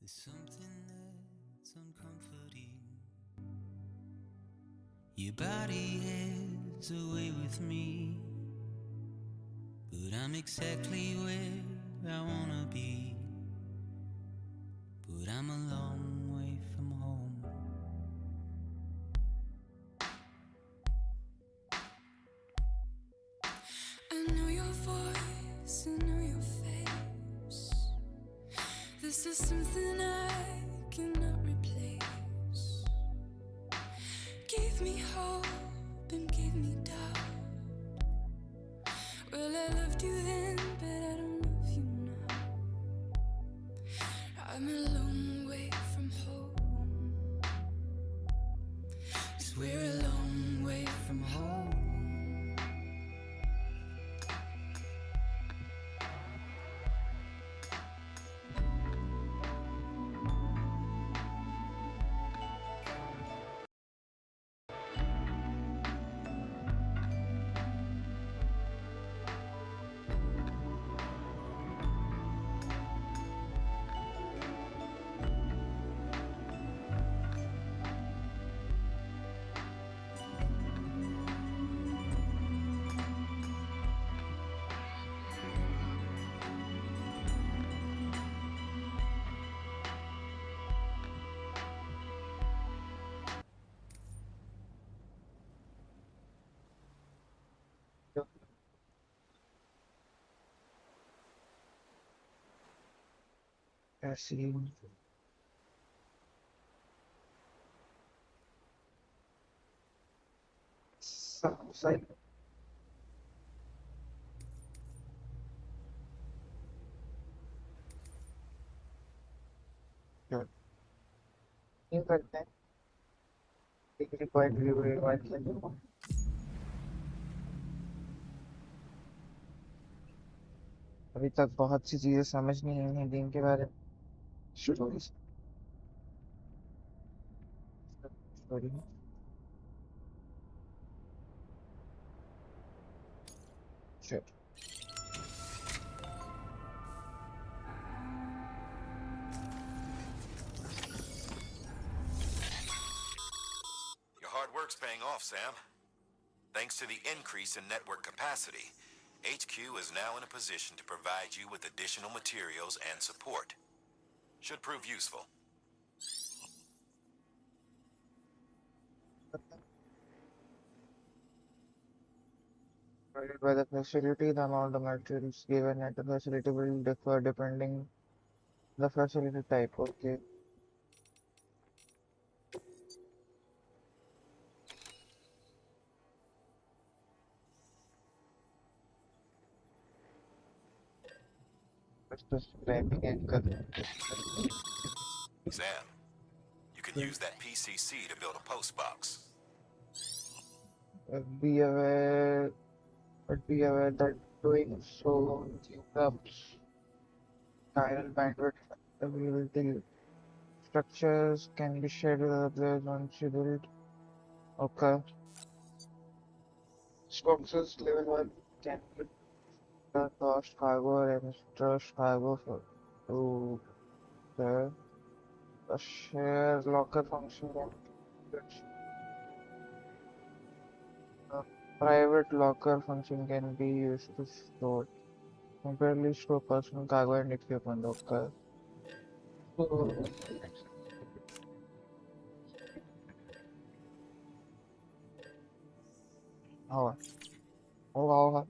There's something that's uncomforting. Your body has a way with me, but I'm exactly where I wanna be. But I'm a long way from home. I know your voice, I know your face. This is something I cannot replace. Gave me hope and gave me doubt. Well, I loved you then, but I don't love you now. I'm a long way from home. 'Cause we're a long way from home. ऐसी side ये करते हैं degree point view revise करते हैं अभी तक बहुत सी चीजें समझ नहीं आई हैं गेम के बारे में स्टोरी स्टोरी में Shit. Your hard work's paying off, Sam. Thanks to the increase in network capacity, HQ is now in a position to provide you with additional materials and support. Should prove useful. Provided by the facility, the amount of materials given at the facility will differ depending the facility type. Okay. Just typing and Sam, you can use that PCC to build a post box. be aware, but be aware that doing so interrupts chiral bandwidth availability. Structures can be shared with others unscheduled. Okay. Boxes level 1 can be the cost cargo and extra cargo for to the share locker function can a private locker function can be used to store temporarily store personal cargo and equipment. Okay. So, हाँ होगा होगा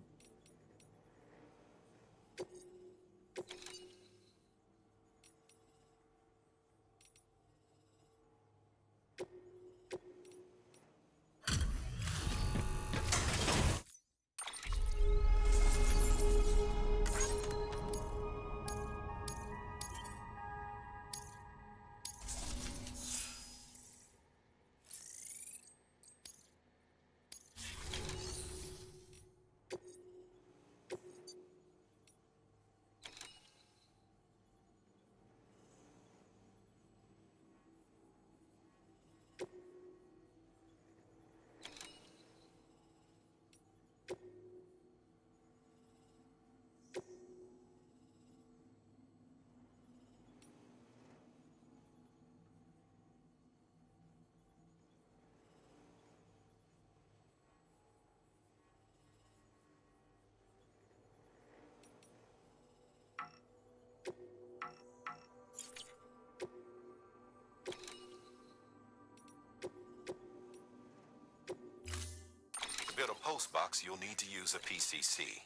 build a post box, you'll need to use a PCC.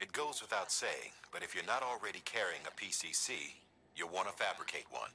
It goes without saying, but if you're not already carrying a PCC, you'll want to fabricate one.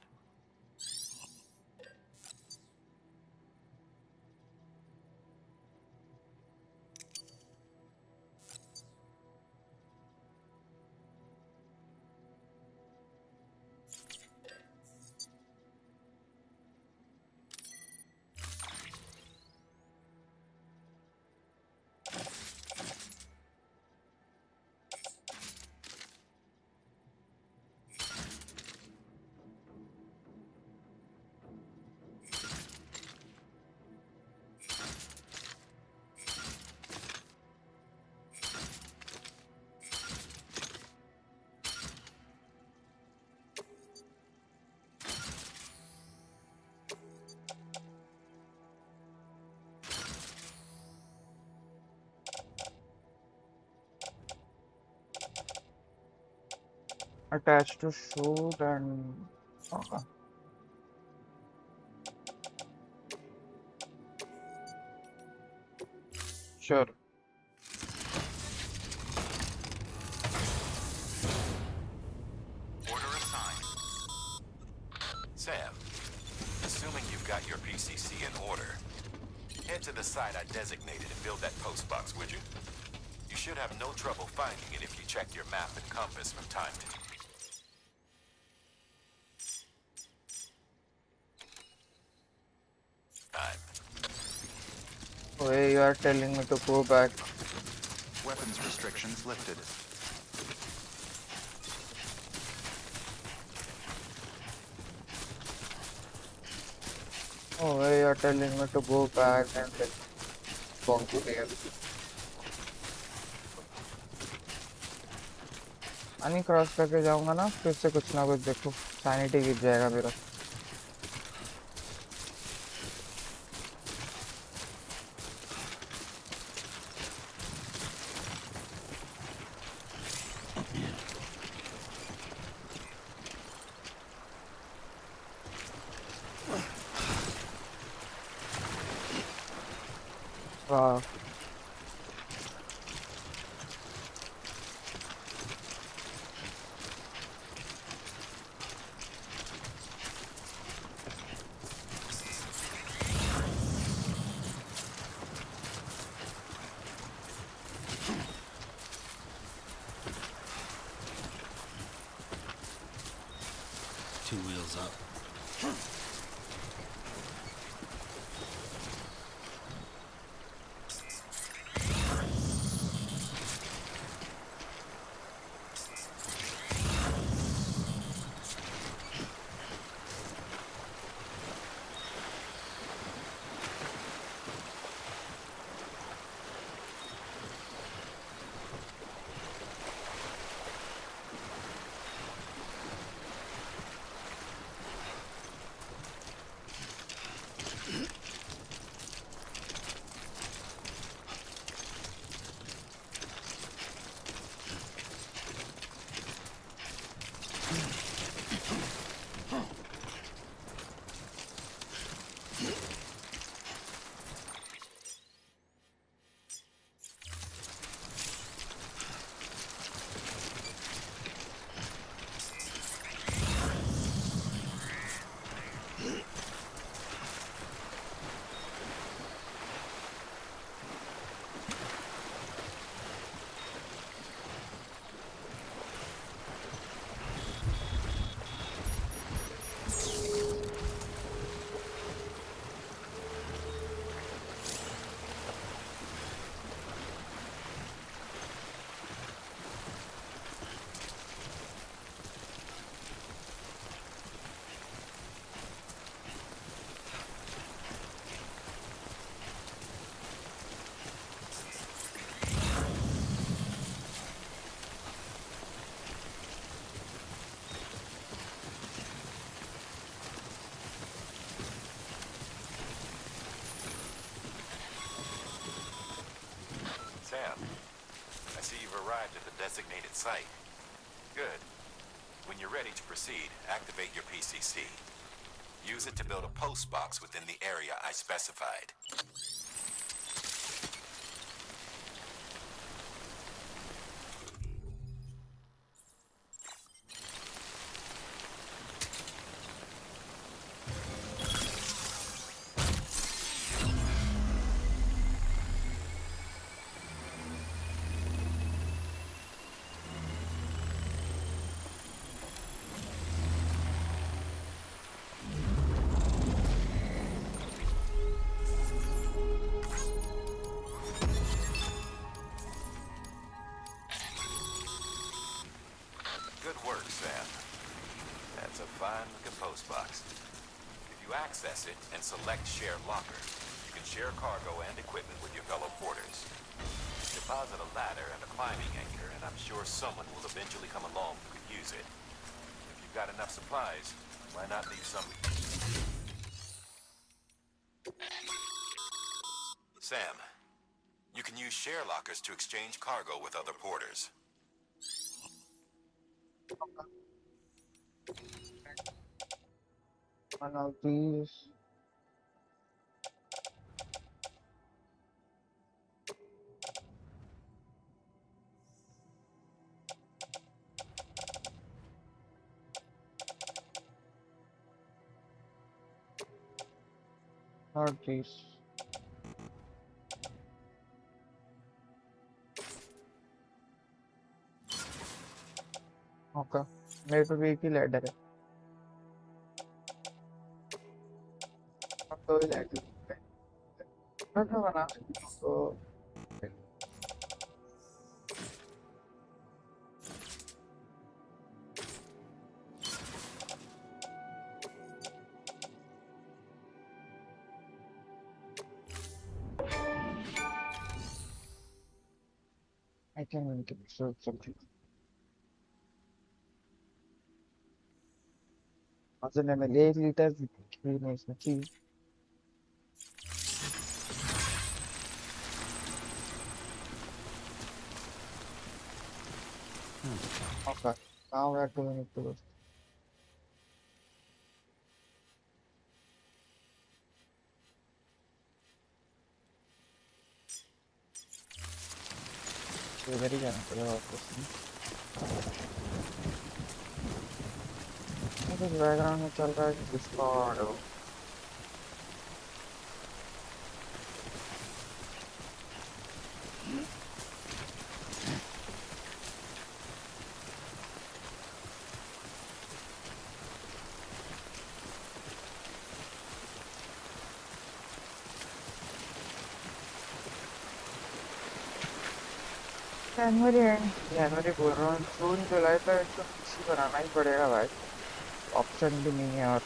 Attached to shoot and okay. Sure. Order assigned. Sam, assuming you've got your PCC in order, head to the site I designated and build that post box, would you? You should have no trouble finding it if you check your map and compass from time to time. Why you are telling me to go back? Weapons restrictions lifted. Oh, why you are telling me to go back and then go to there? पानी cross करके जाऊंगा ना फिर से कुछ ना कुछ देखो सैनिटी गिर जाएगा मेरा वाह 2 wheels up. Sam, I see you've arrived at the designated site. Good. When you're ready to proceed, activate your PCC. Use it to build a post box within the area I specified. access it and select Share Locker. You can share cargo and equipment with your fellow porters. Deposit a ladder and a climbing anchor, and I'm sure someone will eventually come along who could use it. If you've got enough supplies, why not leave some? Sam, you can use share lockers to exchange cargo with other porters. One of these. Not these. Okay. मेरे पे भी एक ही ladder है। अब तो ही ladder है। मैं बना सकता हूँ तो I can make it so something. أظن أنا ليه ليتر في ناس نتي. Okay. Now we're doing it to very good. Background में चल रहा है डिस्कॉर्ड जनवरी बोल रहा हूँ जून जुलाई तक तो पीसी बनाना ही पड़ेगा भाई ऑप्शन भी नहीं है और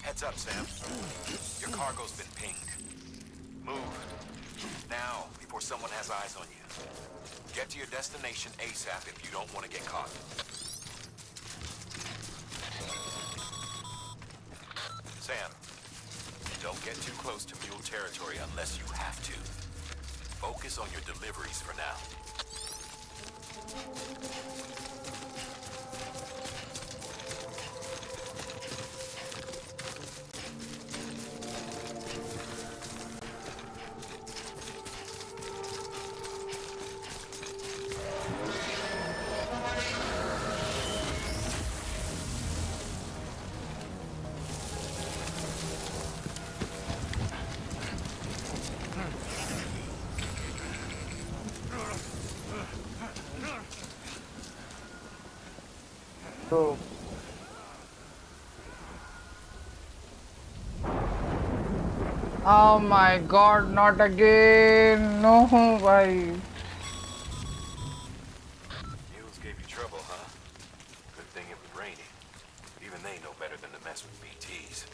Heads up, Sam. Your cargo's been pinged. Move. Now, before someone has eyes on you. Get to your destination ASAP if you don't want to get caught. Sam, don't get too close to mule territory unless you have to. Focus on your deliveries for now. So, oh my god, not again. No, bhai. Mules gave you trouble, huh? Good thing it was raining. Even they know better than to mess with BTs.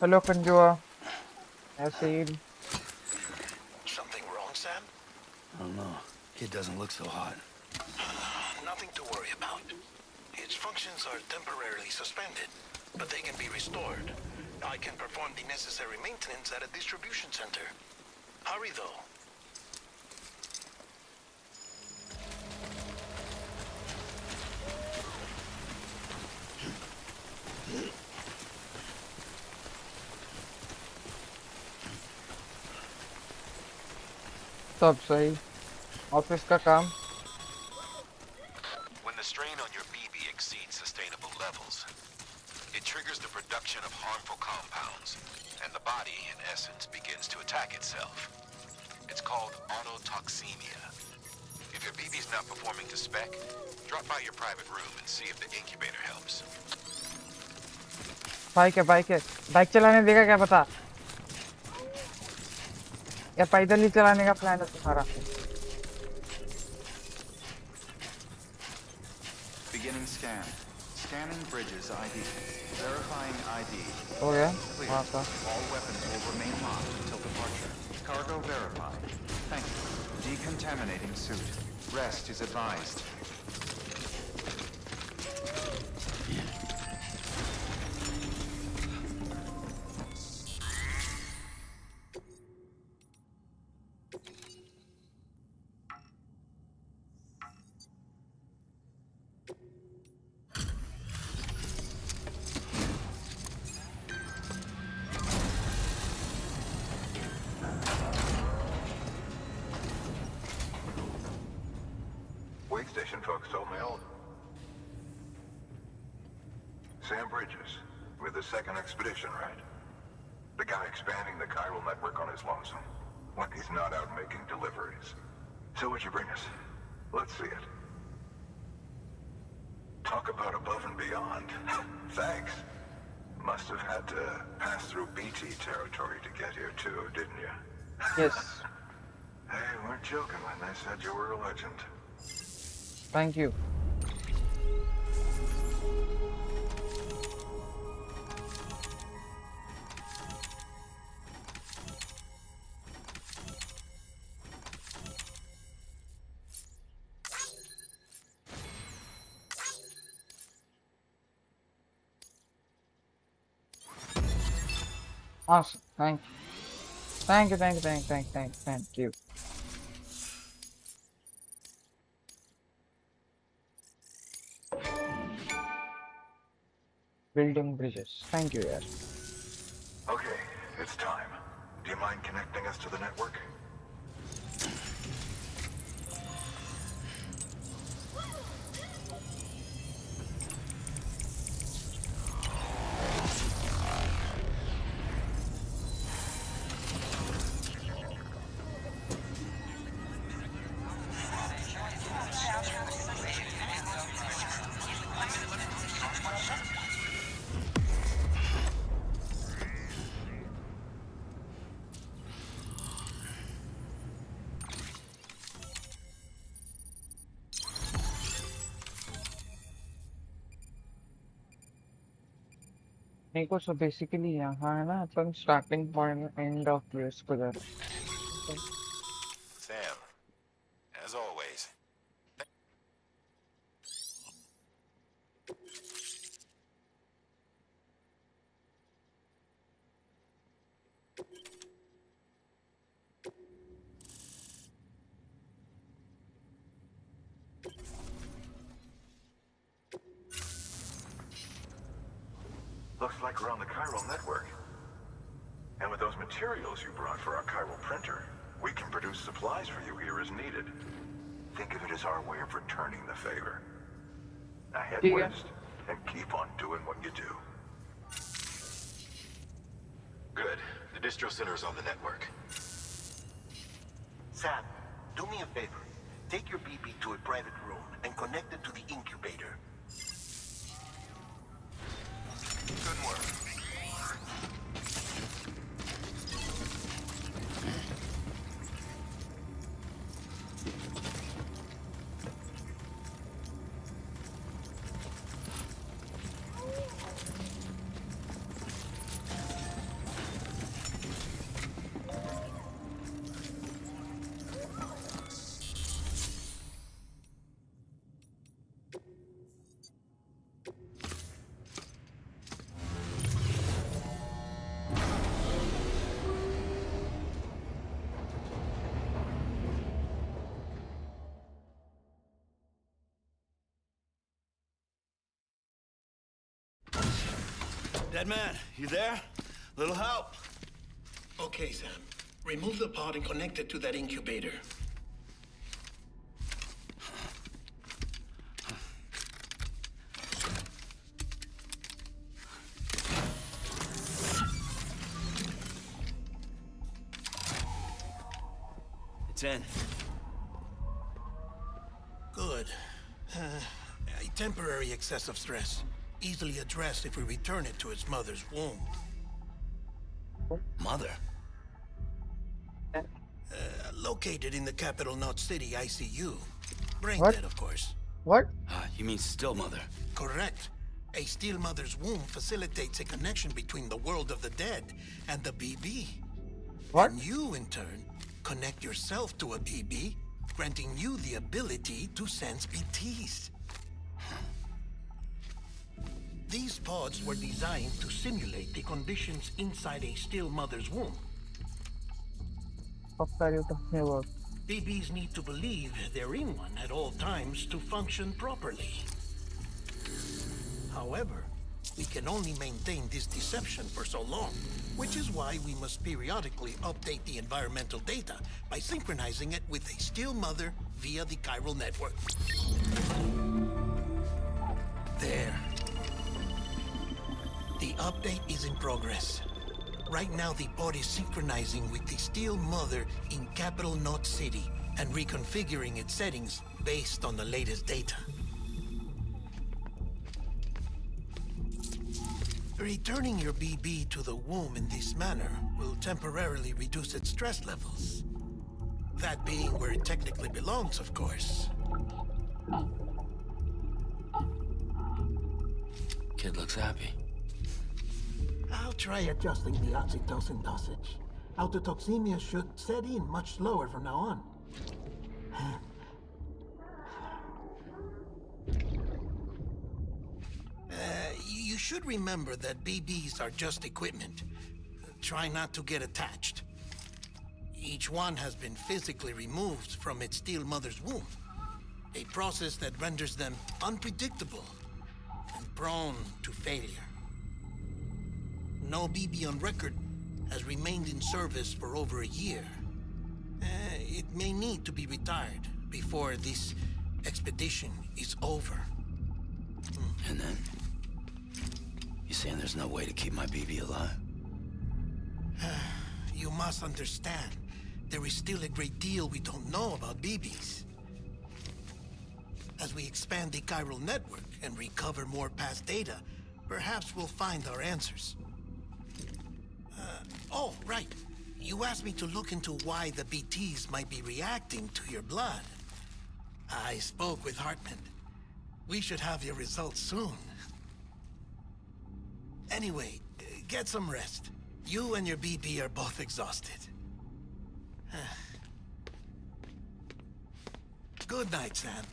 Hello, Kanjua. Acid. Something wrong, Sam? I don't know. It doesn't look so hot. Nothing to worry about. Its functions are temporarily suspended, but they can be restored. I can perform the necessary maintenance at a distribution center. Hurry, though. सब सही office का काम When the strain on your BB exceeds sustainable levels, it triggers the production of harmful compounds, and the body, in essence, begins to attack itself. It's called autotoxemia. If your BB is not performing to spec, drop by your private room and see if the incubator helps. Bike है bike चलाने देगा क्या पता या पैदल ही चलाने का plan है तुम्हारा Beginning scan. Scanning bridges ID. Verifying ID. हो गया Clear. वहाँ का All weapons will remain locked until departure. Cargo verified. Thank you. Decontaminating suit. Rest is advised. Wait station folks told me all. Sam Bridges, with the second expedition, right? The guy expanding the chiral network on his lonesome, when he's not out making deliveries. So what'd you bring us? Let's see it. Talk about above and beyond. Thanks. Must have had to pass through BT territory to get here too, didn't you? yes Hey, weren't joking when they said you were a legend. thank you awesome thank you building bridges thank you yaar Okay, it's time. Do you mind connecting us to the network? मेरे को so basically यहाँ है ना अपन starting point end of this को जा Sam, as always. Looks like we're on the chiral network. And with those materials you brought for our chiral printer, we can produce supplies for you here as needed. Think of it as our way of returning the favor. Now head Yeah. west and keep on doing what you do. Good. The distro center is on the network. Sam, do me a favor. Take your BB to a private room and connect it to the incubator. Good work. Dead man, you there? Little help? Okay, Sam. Remove the pod and connect it to that incubator. It's in. Good. A temporary excessive stress. Easily addressed if we return it to its mother's womb. Mother? Located in the capital Knot City ICU. Brain What? dead, of course. What? You mean still mother? Correct. A still mother's womb facilitates a connection between the world of the dead and the BB. What? And you, in turn, connect yourself to a BB, granting you the ability to sense BTs. These pods were designed to simulate the conditions inside a still mother's womb. What are you talking about? BBs need to believe they're in one at all times to function properly. However, we can only maintain this deception for so long, which is why we must periodically update the environmental data by synchronizing it with a still mother via the chiral network. There. The update is in progress. Right now, the pod is synchronizing with the still mother in capital Knot City and reconfiguring its settings based on the latest data. Returning your BB to the womb in this manner will temporarily reduce its stress levels. That being where it technically belongs, of course. Kid looks happy. I'll try adjusting the oxytocin dosage. Autotoxemia should set in much slower from now on. You should remember that BBs are just equipment. Try not to get attached. Each one has been physically removed from its still mother's womb. A process that renders them unpredictable and prone to failure. No BB on record has remained in service for over a year. It may need to be retired before this expedition is over. And then? You saying there's no way to keep my BB alive? You must understand, there is still a great deal we don't know about BBs. As we expand the chiral network and recover more past data, perhaps we'll find our answers. Oh, right. You asked me to look into why the BTs might be reacting to your blood. I spoke with Hartman. We should have your results soon. Anyway, get some rest. You and your BB are both exhausted. Good night, Sam.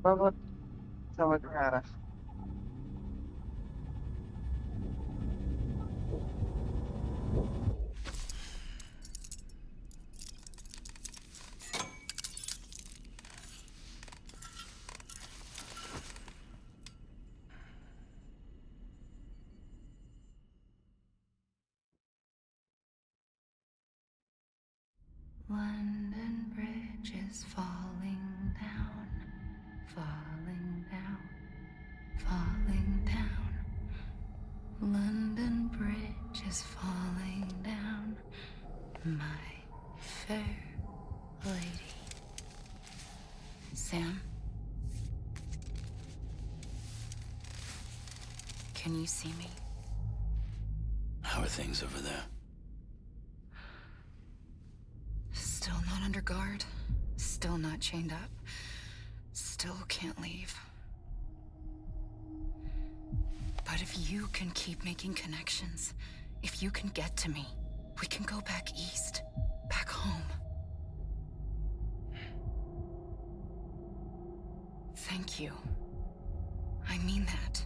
What? समझ में आ रहा है. London Bridge is falling down, falling down, falling down. London Bridge is falling down, my fair lady. Sam? Can you see me? How are things over there? Still not under guard, still not chained up, still can't leave. But if you can keep making connections, if you can get to me, we can go back east, back home. Thank you. I mean that.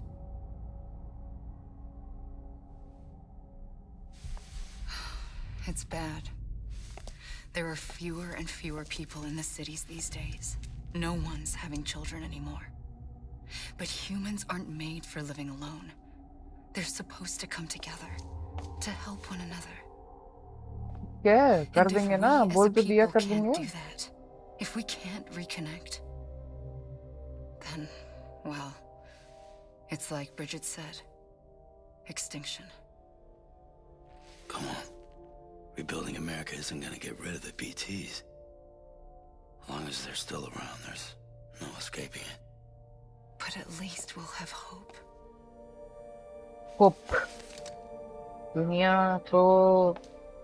It's bad. There are fewer and fewer people in the cities these days. No one's having children anymore. But humans aren't made for living alone. They're supposed to come together, to help one another. क्या कर And if देंगे we ना, as बोल a तो दिया people कर can't देंगे. do that, if we can't reconnect, then, well, it's like Bridget said, extinction. Come on. Rebuilding America isn't gonna get rid of the BTs. As long as they're still around, there's no escaping it. But at least we'll have hope. Hope. दुनिया तो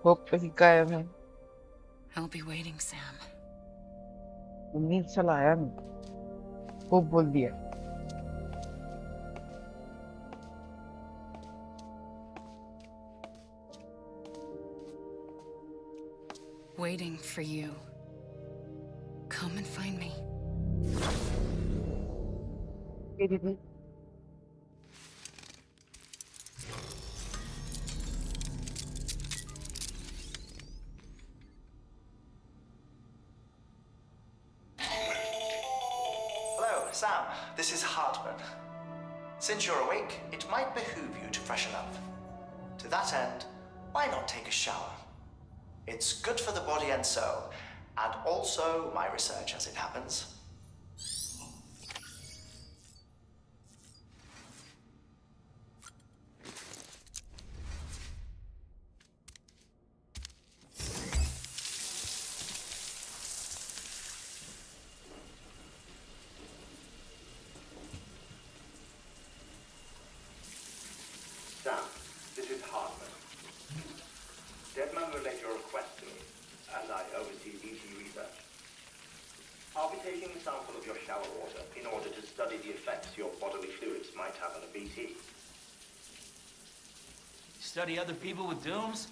hope पे ही कायम है. I'll be waiting, Sam. उम्मीद से लाया नहीं. Hope बोल दिया. Waiting for you. Come and find me. Okay, didi. Hello, Sam. This is Hartman. Since you're awake, it might behoove you to freshen up. To that end, why not take a shower? It's good for the body and soul, and also my research as it happens. Sam, this is Hartman. Deadman relayed your request to me, as I oversee BT research. I'll be taking a sample of your shower water in order to study the effects your bodily fluids might have on a BT. Study other people with dooms?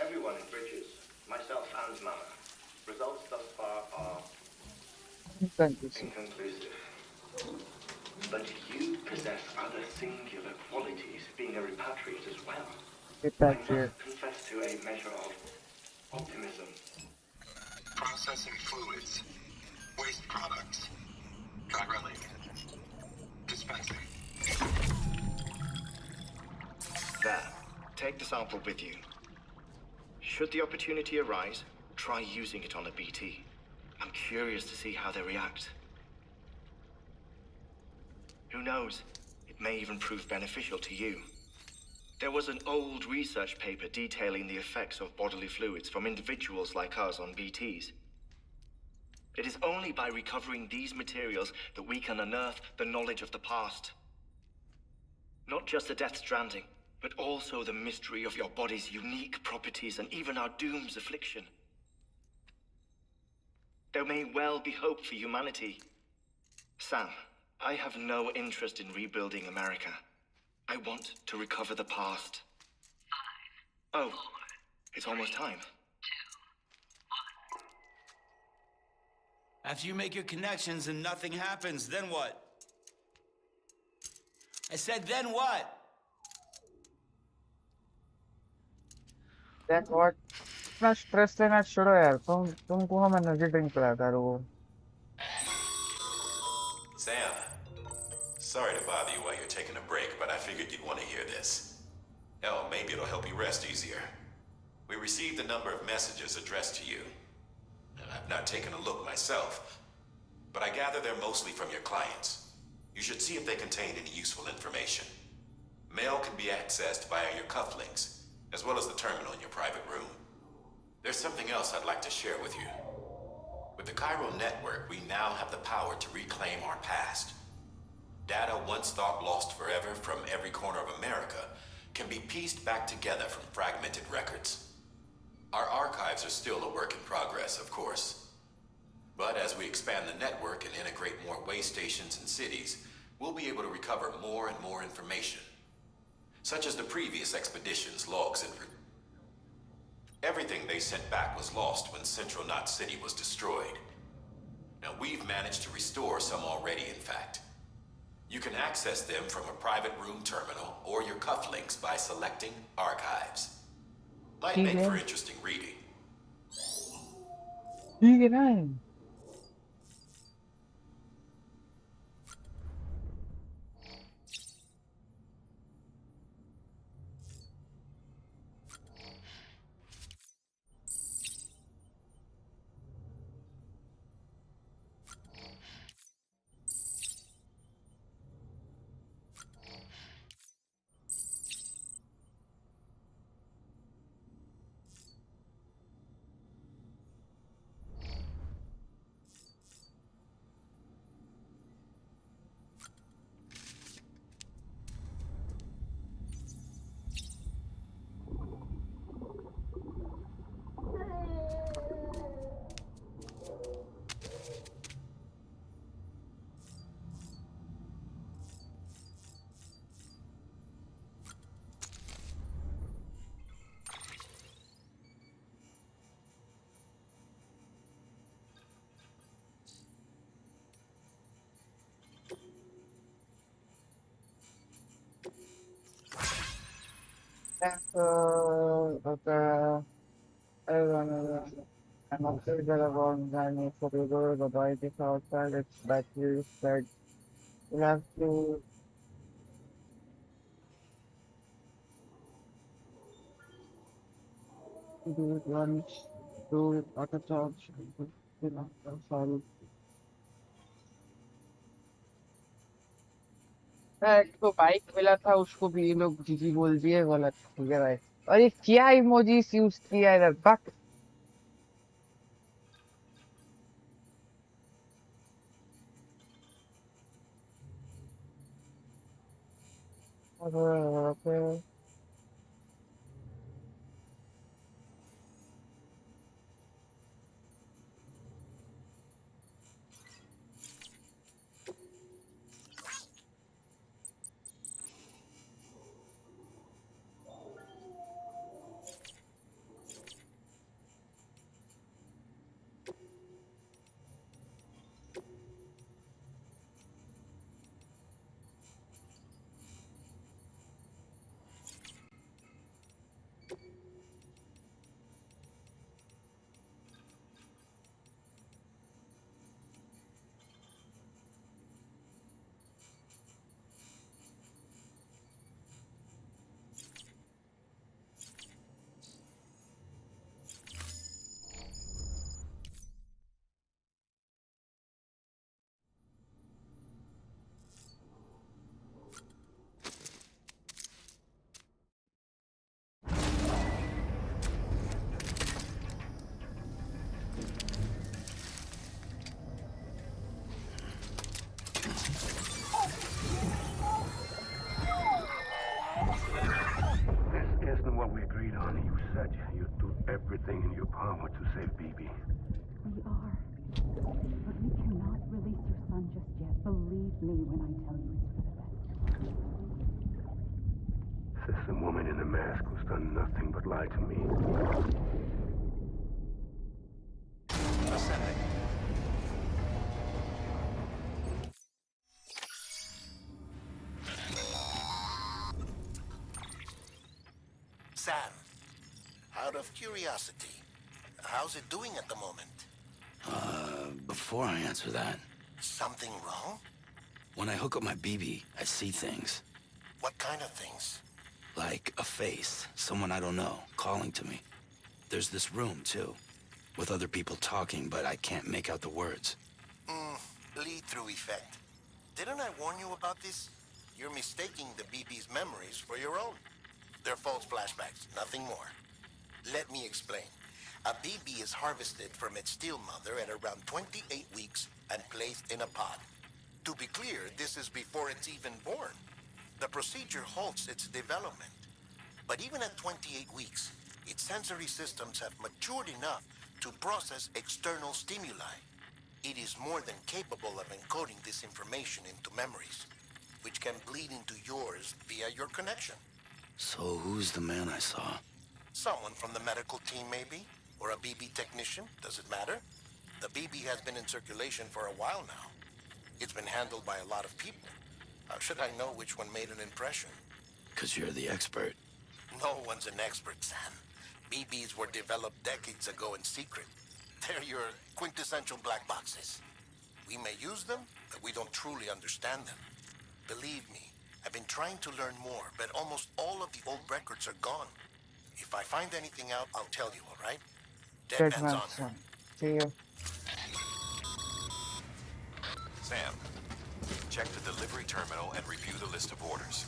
Everyone in Bridges, myself and Mama. Results thus far are inconclusive. But you possess other singular qualities, being a repatriate as well. Repatriate. I must confess to a measure of optimism. Processing fluids. Waste products. Drilling. Dispensing. There. Take the sample with you. Should the opportunity arise, try using it on a BT. I'm curious to see how they react. Who knows? It may even prove beneficial to you. There was an old research paper detailing the effects of bodily fluids from individuals like us on BTs. It is only by recovering these materials that we can unearth the knowledge of the past. Not just the death stranding, but also the mystery of your body's unique properties and even our doom's affliction. There may well be hope for humanity. Sam, I have no interest in rebuilding America. I want to recover the past. 5, 4, oh, it's almost time. 2, 1. After you make your connections and nothing happens, then what? I said, then what? Then what? इतना stress लेना छोड़ो यार. तुमको हम energy drink पिलाता है वो. Sam, sorry to bother you while you're taking a break, but I figured you'd want to hear this. Hell, maybe it'll help you rest easier. We received a number of messages addressed to you. I've not taken a look myself, but I gather they're mostly from your clients. You should see if they contain any useful information. Mail can be accessed via your cufflinks, as well as the terminal in your private room. There's something else I'd like to share with you. With the Chiral network, we now have the power to reclaim our past. Data once thought lost forever from every corner of America can be pieced back together from fragmented records. Our archives are still a work in progress, of course. But as we expand the network and integrate more way stations and cities, we'll be able to recover more and more information, such as the previous expedition's logs and everything they sent back was lost when Central Knot City was destroyed. Now we've managed to restore some already, in fact. You can access them from a private room terminal or your cufflinks by selecting Archives. Might make for interesting reading. ठीक है ना. Okay. I'm afraid that about dining for the door, the bike is outside, its battery is dead. We'll have to do it once, do it auto charge. I'm sorry. हाँ, एक तो bike मिला था उसको भी ये लोग जीजी बोल दिए गलत ठीक है भाई और ये क्या इमोजीज यूज किया है इधर बक Okay. This isn't what we agreed on. You said you'd do everything in your power to save BB. We are. But we cannot release your son just yet. Believe me when I tell you it's for the best. Says the woman in the mask who's done nothing but lie to me. Ascending. Sam, out of curiosity, how's it doing at the moment? Before I answer that, Something wrong? when I hook up my BB, I see things. What kind of things? Like a face, someone I don't know, calling to me. There's this room, too, with other people talking, but I can't make out the words. Lead-through effect. Didn't I warn you about this? You're mistaking the BB's memories for your own. They're false flashbacks, nothing more. Let me explain. A BB is harvested from its steel mother at around 28 weeks and placed in a pod. To be clear, this is before it's even born. The procedure halts its development. But even at 28 weeks, its sensory systems have matured enough to process external stimuli. It is more than capable of encoding this information into memories, which can bleed into yours via your connection. So who's the man I saw? Someone from the medical team, maybe? Or a BB technician? Does it matter? The BB has been in circulation for a while now. It's been handled by a lot of people. How should I know which one made an impression? 'Cause you're the expert. No one's an expert, Sam. BBs were developed decades ago in secret. They're your quintessential black boxes. We may use them, but we don't truly understand them. Believe me, I've been trying to learn more, but almost all of the old records are gone. If I find anything out, I'll tell you, all right? Dead Dead man's man's honor. son. See you. Sam, check the delivery terminal and review the list of orders.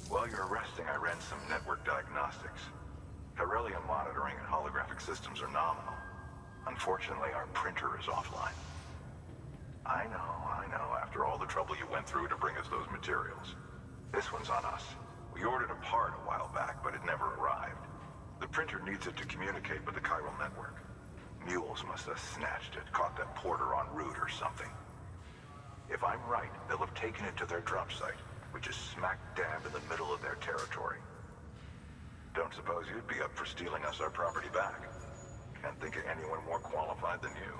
While you're resting, I ran some network diagnostics. Beryllium monitoring and holographic systems are nominal. Unfortunately, our printer is offline. I know. After all the trouble you went through to bring us those materials. This one's on us. We ordered a part a while back, but it never arrived. The printer needs it to communicate with the chiral network. Mules must have snatched it, caught that porter en route or something. If I'm right, they'll have taken it to their drop site, which is smack dab in the middle of their territory. Don't suppose you'd be up for stealing us our property back? Can't think of anyone more qualified than you.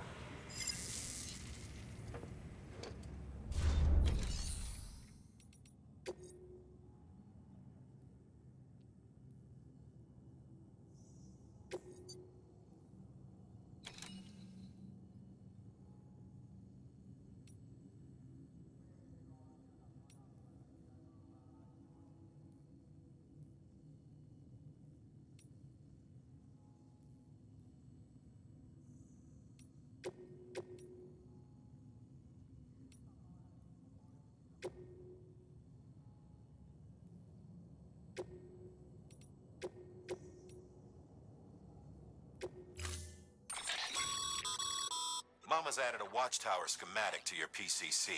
Mama's added a watchtower schematic to your PCC.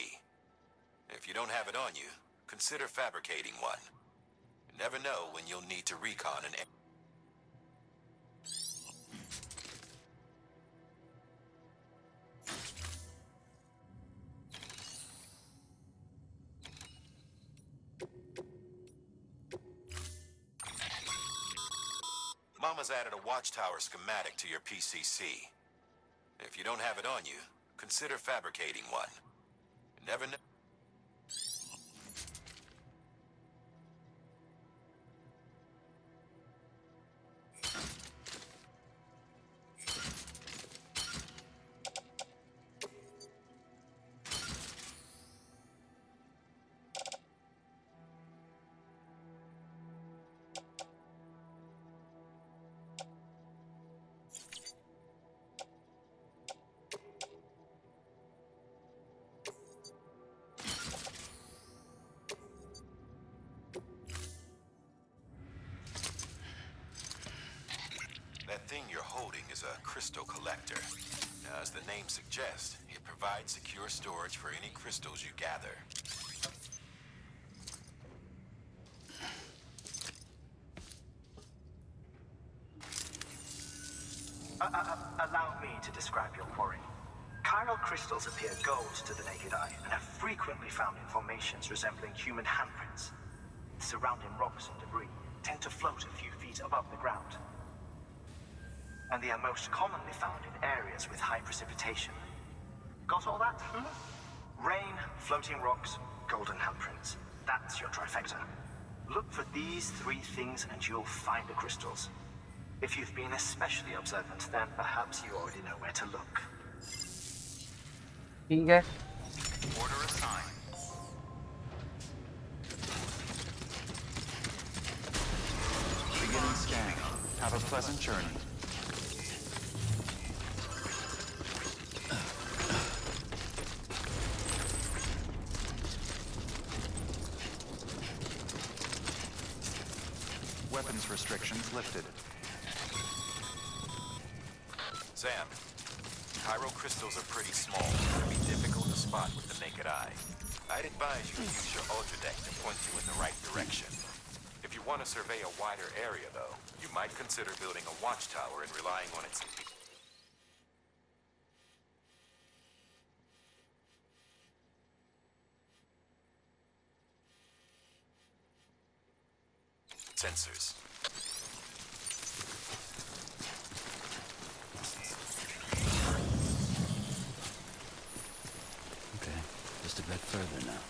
If you don't have it on you, consider fabricating one. You never know when you'll need to recon an area. Mama's added a watchtower schematic to your PCC. If you don't have it on you, consider fabricating one. You never know. That thing you're holding is a crystal collector. Now, as the name suggests, it provides secure storage for any crystals you gather. Allow me to describe your quarry. Chiral crystals appear gold to the naked eye and are frequently found in formations resembling human handprints. Surrounding rocks and debris tend to float a few feet above the ground. And they are most commonly found in areas with high precipitation. Got all that? Rain, floating rocks, golden handprints. That's your trifecta. Look for these three things and you'll find the crystals. If you've been especially observant, then perhaps you already know where to look. ठीक है. Order assigned. Beginning scanning. Have a pleasant journey. Weapons restrictions lifted. Sam, chiral crystals are pretty small and can be difficult to spot with the naked eye. I'd advise you to use your UltraDeck to point you in the right direction. If you want to survey a wider area, though, you might consider building a watchtower and relying on its sensors. Okay, just a bit further now.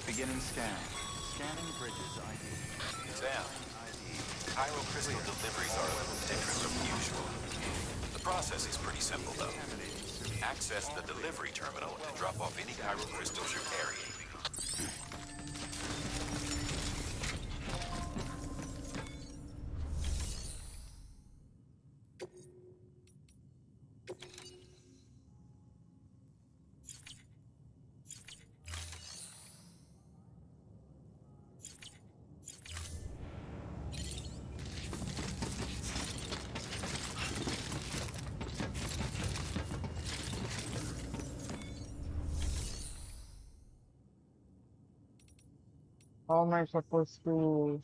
Beginning scan. Scanning bridges ID. Sam, chiral crystal deliveries are a little different from usual. The process is pretty simple, though. Access the delivery terminal and drop off any chiral crystals you're carrying. How am I supposed to?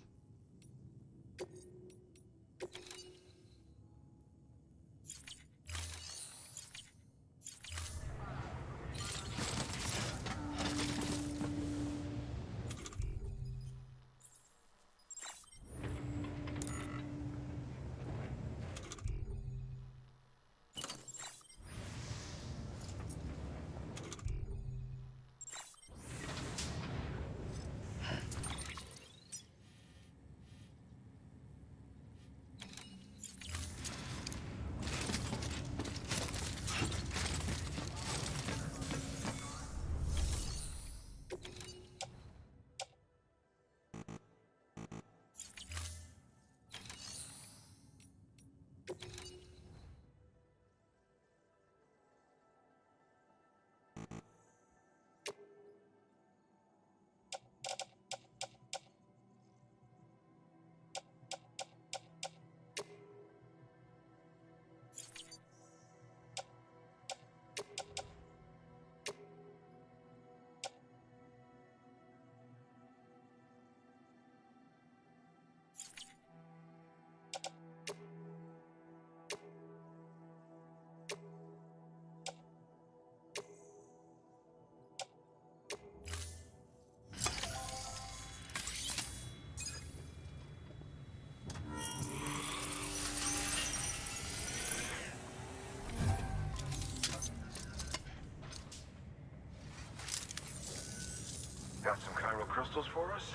Got some chiral crystals for us?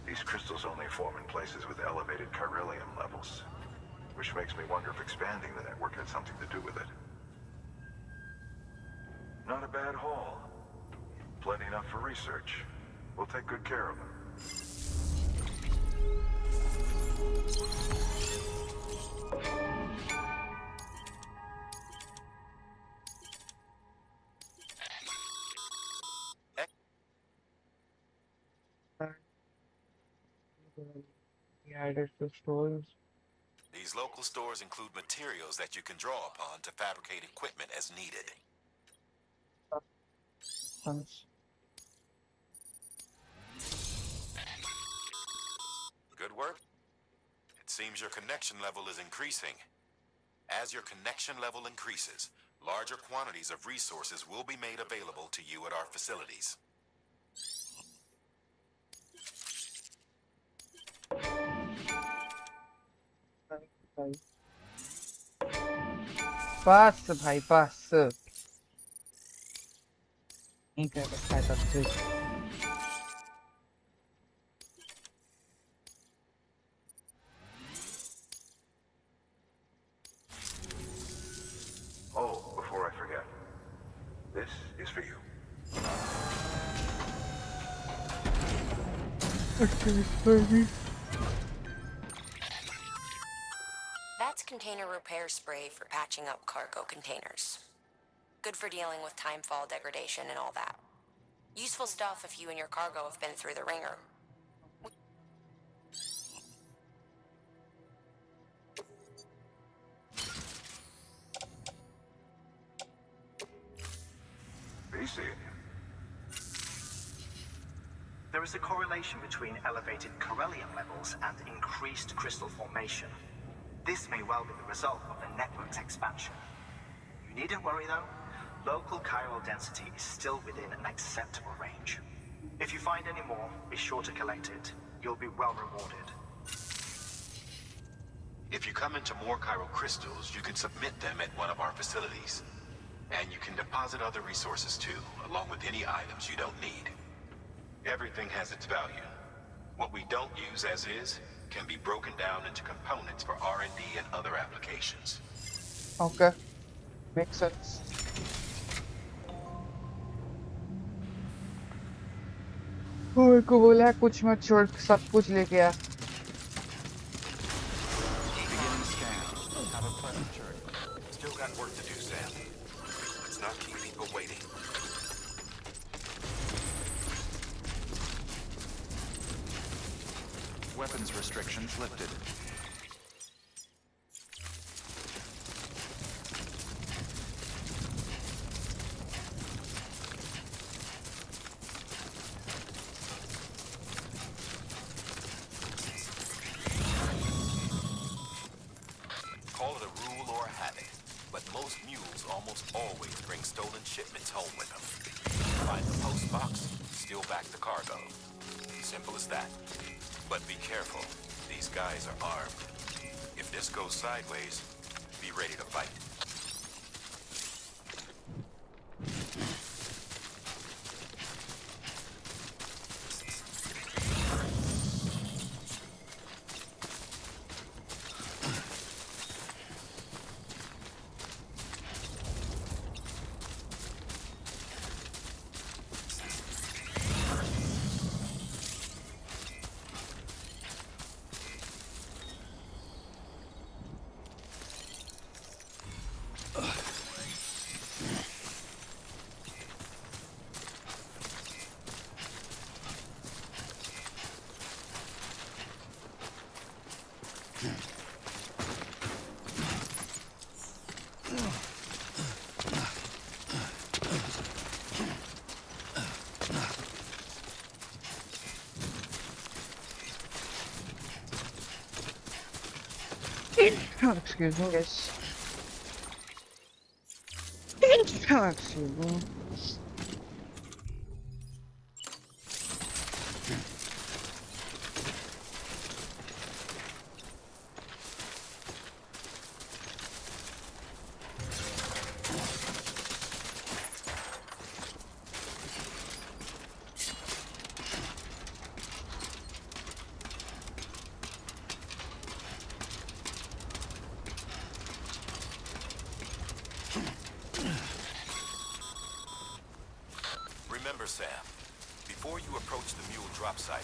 These crystals only form in places with elevated chiralium levels, which makes me wonder if expanding the network had something to do with it. Not a bad haul. Plenty enough for research. We'll take good care of them. He added to stores. These local stores include materials that you can draw upon to fabricate equipment as needed. Thanks. Good work. It seems your connection level is increasing. As your connection level increases, larger quantities of resources will be made available to you at our facilities. पास भाई पास नहीं कर सकता है तब से Oh, before I forget, this is for you. That's container repair spray for patching up cargo containers. Good for dealing with timefall degradation and all that. Useful stuff if you and your cargo have been through the ringer. Be seeing you. There is a correlation between elevated chiralium levels and increased crystal formation. This may well be the result of the network's expansion. You needn't worry though. Local chiral density is still within an acceptable range. If you find any more, be sure to collect it. You'll be well rewarded. If you come into more chiral crystals, you can submit them at one of our facilities. And you can deposit other resources too, along with any items you don't need. Everything has its value. What we don't use as is can be broken down into components for R&D and other applications. Okay, makes sense. मेरे को बोला है कुछ मत छोड़ सब कुछ लेके आ Beginning scan. Have a pleasant journey. Still got work to do, Sam. Let's not keep people waiting. Weapons restrictions lifted. Call it a rule or a habit, but most mules almost always bring stolen shipments home with them. Find the post box, steal back the cargo. Simple as that. But be careful. These guys are armed. If this goes sideways, be ready to fight. Excuse me, guys. Excuse me. Remember, Sam, before you approach the mule drop site,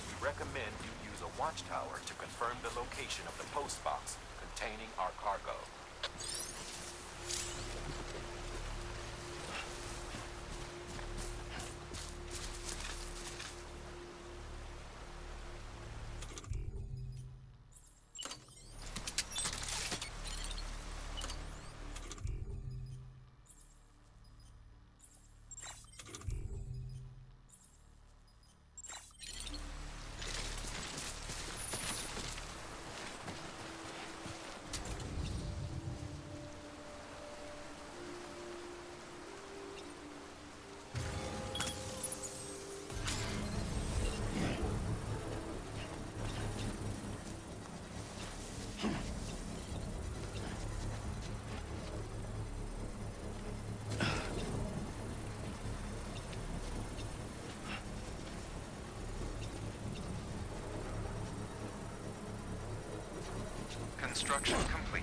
we recommend you use a watchtower to confirm the location of the post box containing our cargo. Construction complete.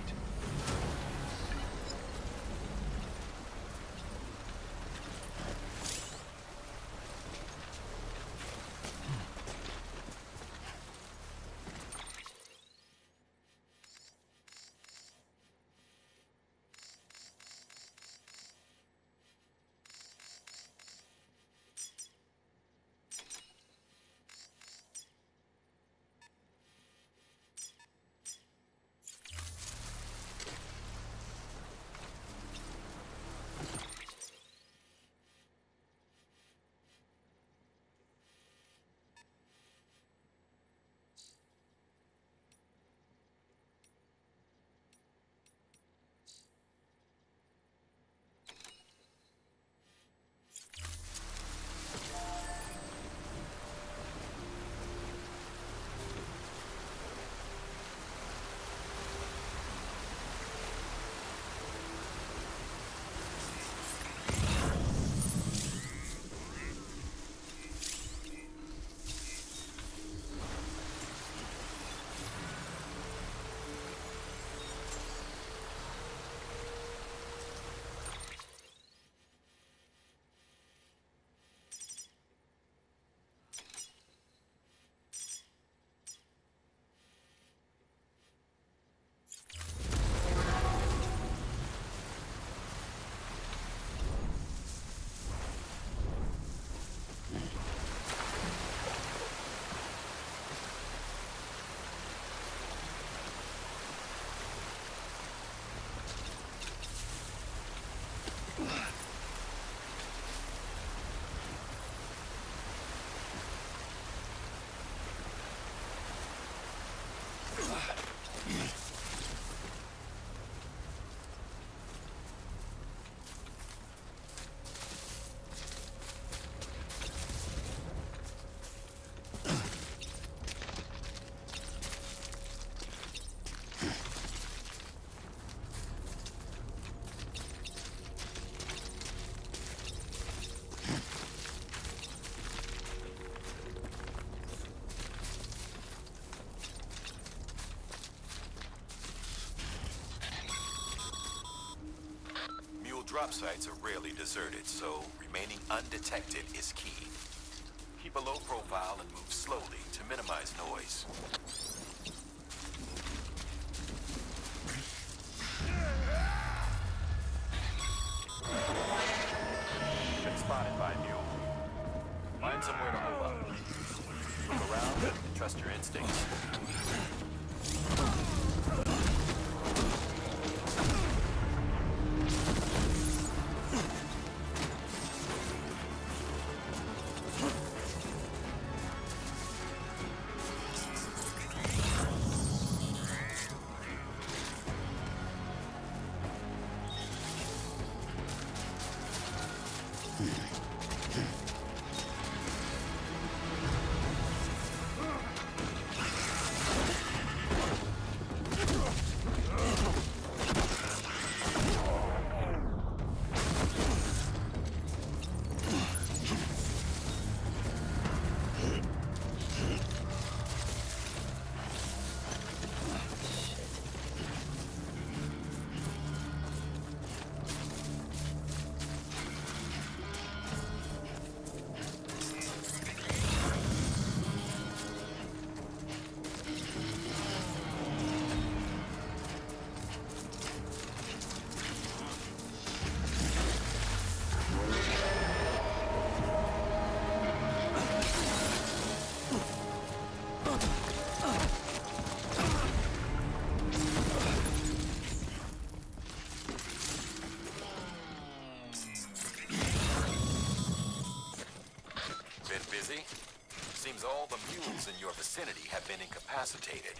Drop sites are rarely deserted, so remaining undetected is key. Keep a low profile and move slowly to minimize noise. Been spotted by a mule. Find somewhere to hold up. Look around and trust your instincts. busy? Seems all the mules in your vicinity have been incapacitated.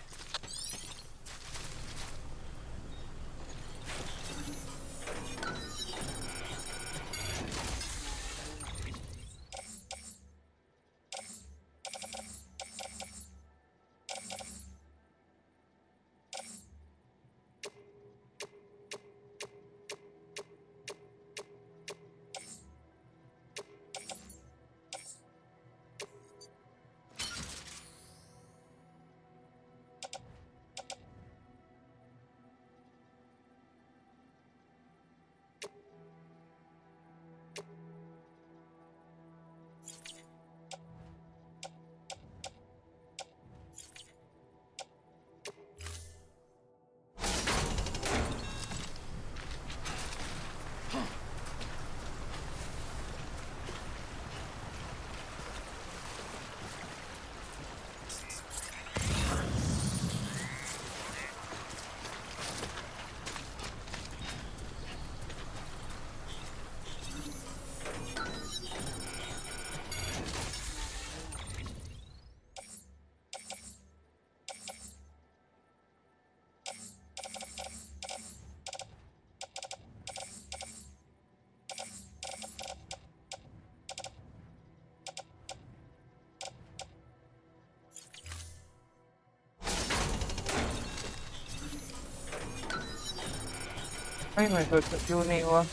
Ay, may tuning wah.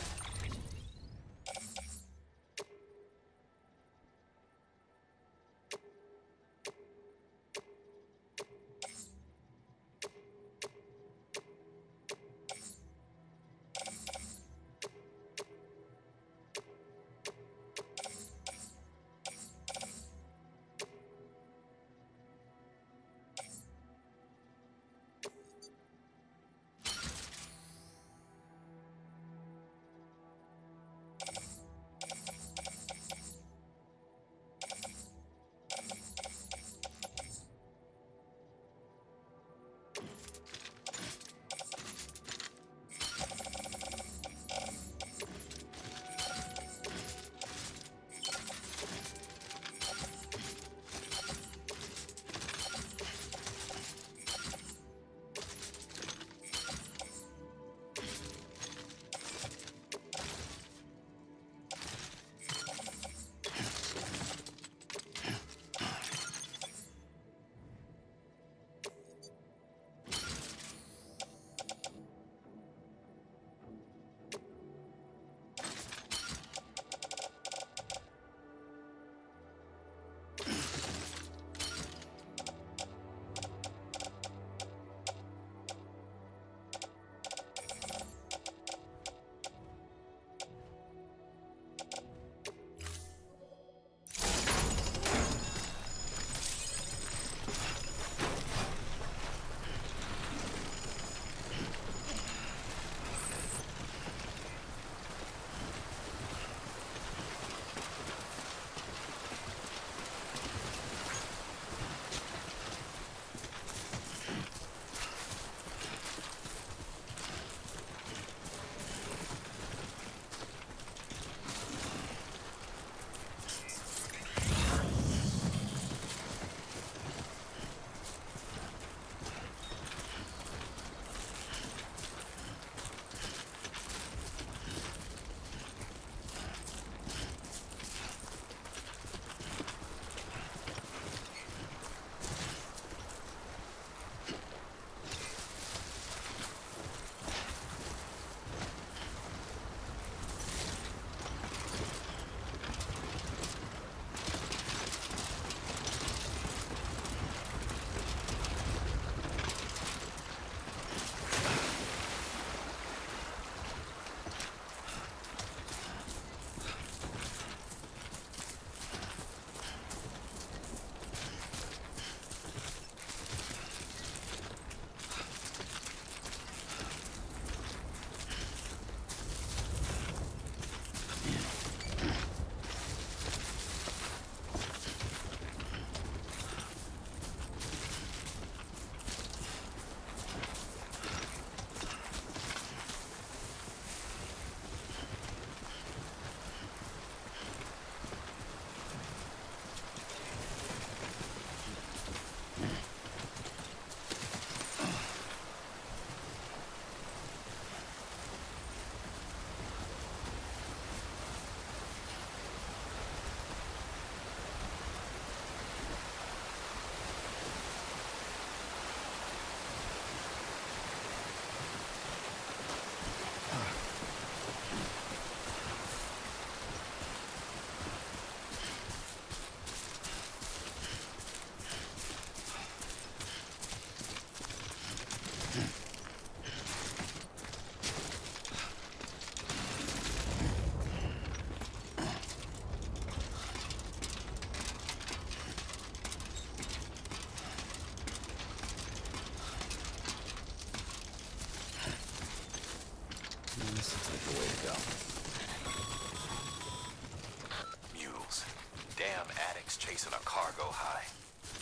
thinks chasing a cargo high.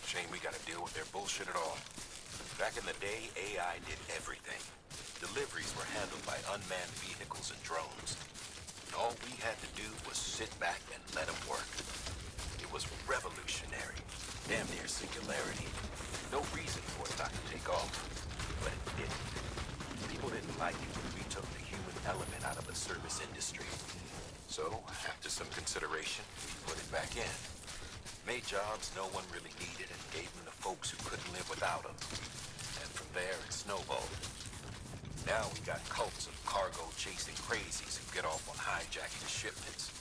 Shame we gotta deal with their bullshit at all. Back in the day, AI did everything. Deliveries were handled by unmanned vehicles and drones. All we had to do was sit back and let them work. It was revolutionary, damn near singularity. No reason for it not to take off, but it didn't. People didn't like it when we took the human element out of the service industry. So, after some consideration, we put it back in. Made jobs no one really needed and gave them to folks who couldn't live without them. And from there, it snowballed. Now we got cults of cargo-chasing crazies who get off on hijacking shipments.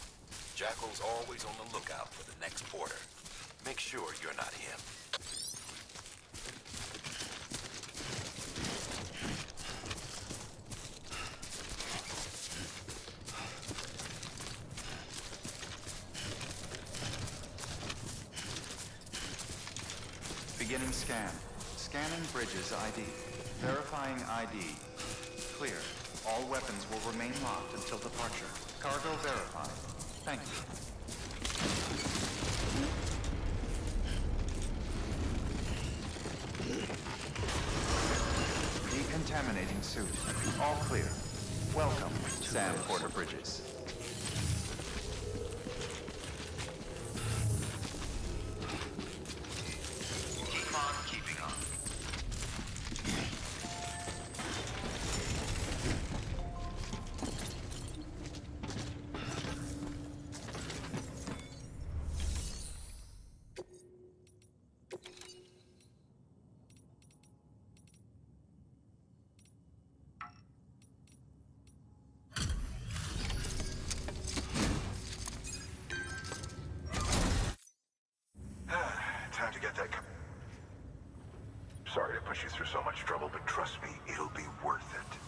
Jackal's always on the lookout for the next porter. Make sure you're not him. Beginning scan. Scanning bridges ID. Verifying ID. Clear. All weapons will remain locked until departure. Cargo verified. Thank you. Decontaminating suit. All clear. Welcome, Sam Porter Bridges. Keep on keeping on. Time to get that. Sorry to push you through so much trouble, but trust me, it'll be worth it.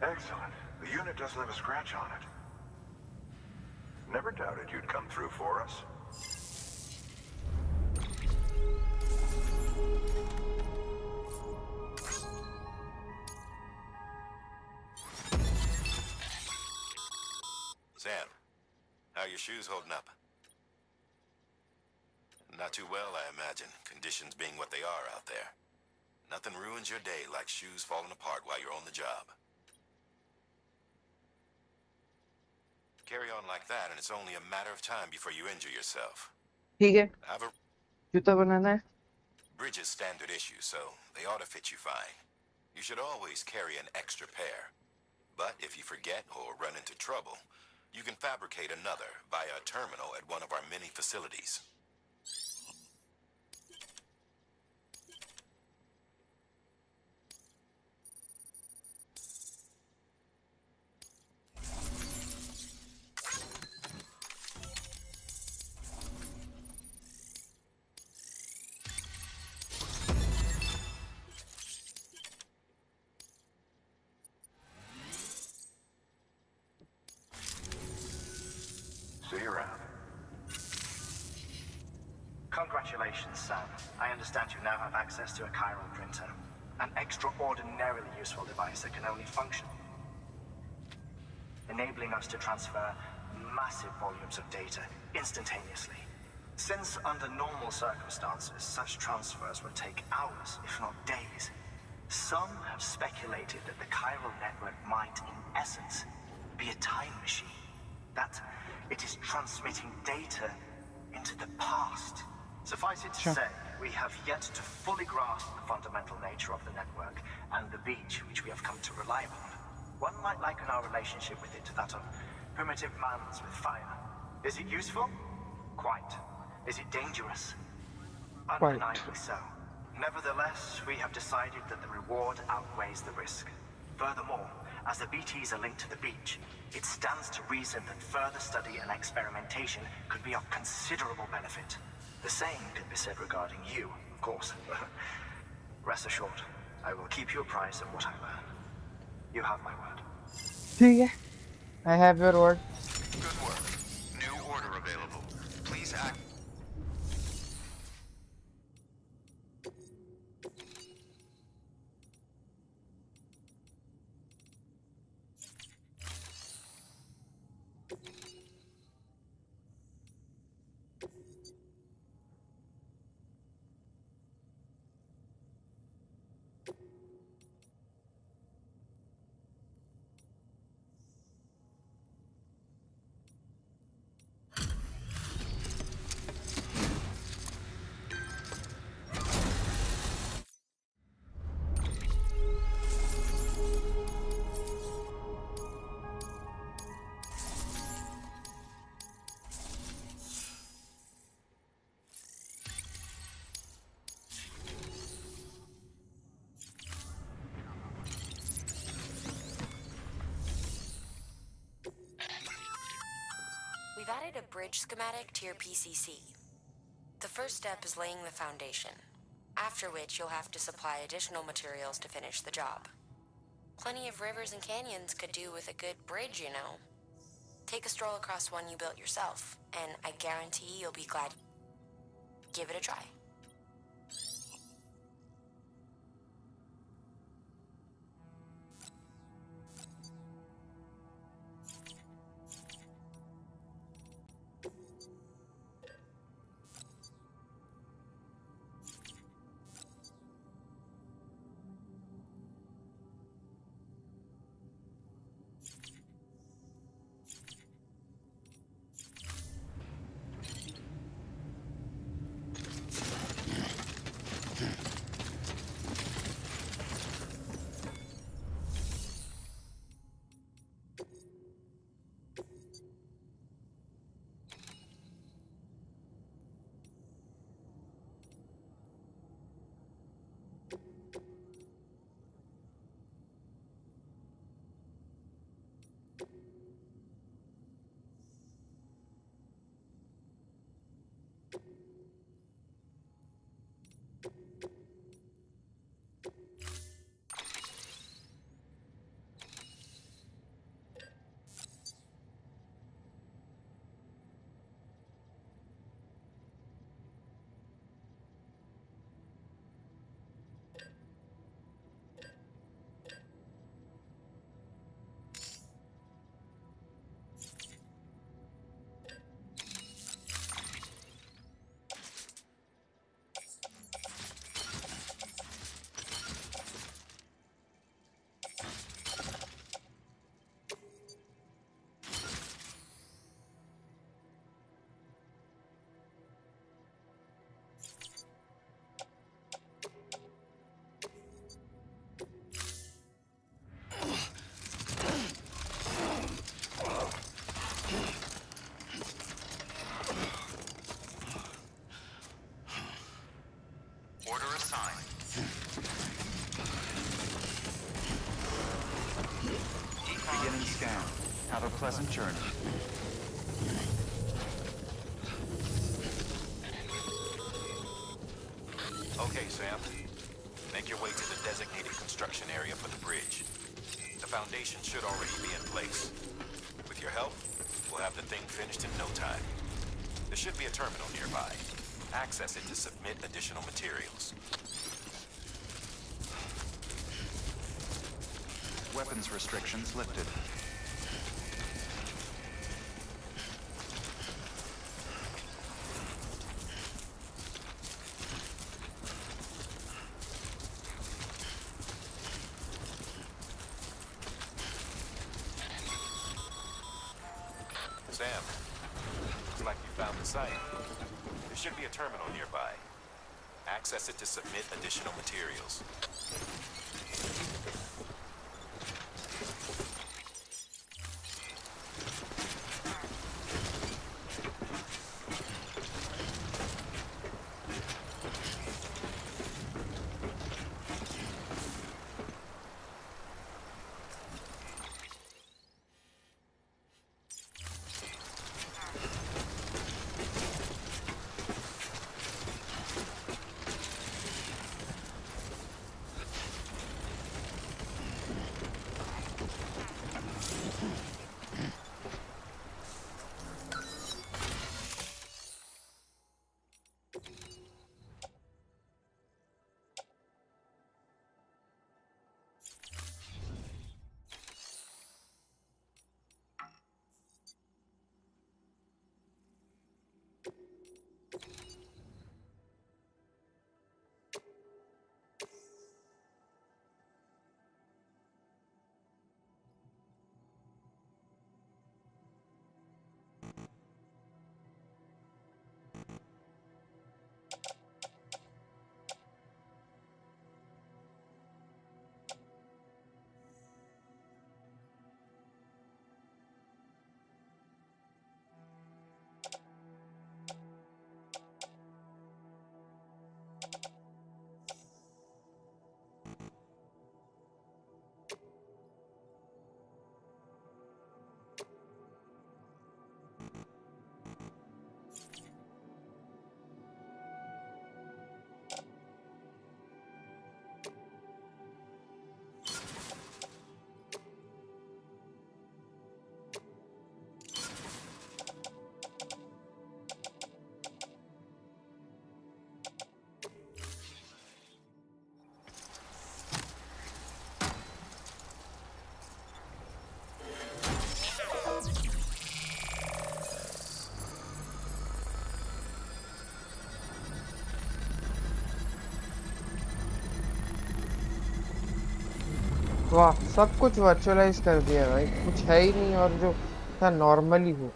Excellent. The unit doesn't have a scratch on it. Never doubted you'd come through for us. Sam, how are your shoes holding up? Not too well, I imagine, conditions being what they are out there. Nothing ruins your day like shoes falling apart while you're on the job. Carry on like that, and it's only a matter of time before you injure yourself. ठीक है I've a जूता बनाना है Bridges standard issue, so they ought to fit you fine. You should always carry an extra pair. But if you forget or run into trouble, you can fabricate another via a terminal at one of our many facilities. See you around. Congratulations, Sam. I understand you now have access to a chiral printer. An extraordinarily useful device that can only function, enabling us to transfer massive volumes of data instantaneously. Since under normal circumstances, such transfers would take hours, if not days, some have speculated that the chiral network might, in essence, be a time machine. That it is transmitting data into the past. Suffice it to say, we have yet to fully grasp the fundamental nature of the network and the beach which we have come to rely upon. One might liken our relationship with it to that of primitive mans with fire. Is it useful? Quite. Is it dangerous? Undeniably so. Nevertheless, we have decided that the reward outweighs the risk. Furthermore, as the BTs are linked to the beach, it stands to reason that further study and experimentation could be of considerable benefit. The same could be said regarding you, of course. Rest assured, I will keep you apprised of what I learn. You have my word. ठीक है I have your word. Good work. New order available. Please act. You've added a bridge schematic to your PCC. The first step is laying the foundation, after which you'll have to supply additional materials to finish the job. Plenty of rivers and canyons could do with a good bridge, you know. Take a stroll across one you built yourself, and I guarantee you'll be glad. Give it a try. Have a pleasant journey. Okay, Sam. Make your way to the designated construction area for the bridge. The foundation should already be in place. With your help, we'll have the thing finished in no time. There should be a terminal nearby. Access it to submit additional materials. Weapons restrictions lifted. Sam, looks like you found the site. There should be a terminal nearby. Access it to submit additional materials. वाह, सब कुछ virtualise कर दिया भाई, कुछ है ही नहीं और जो था नॉर्मली हो।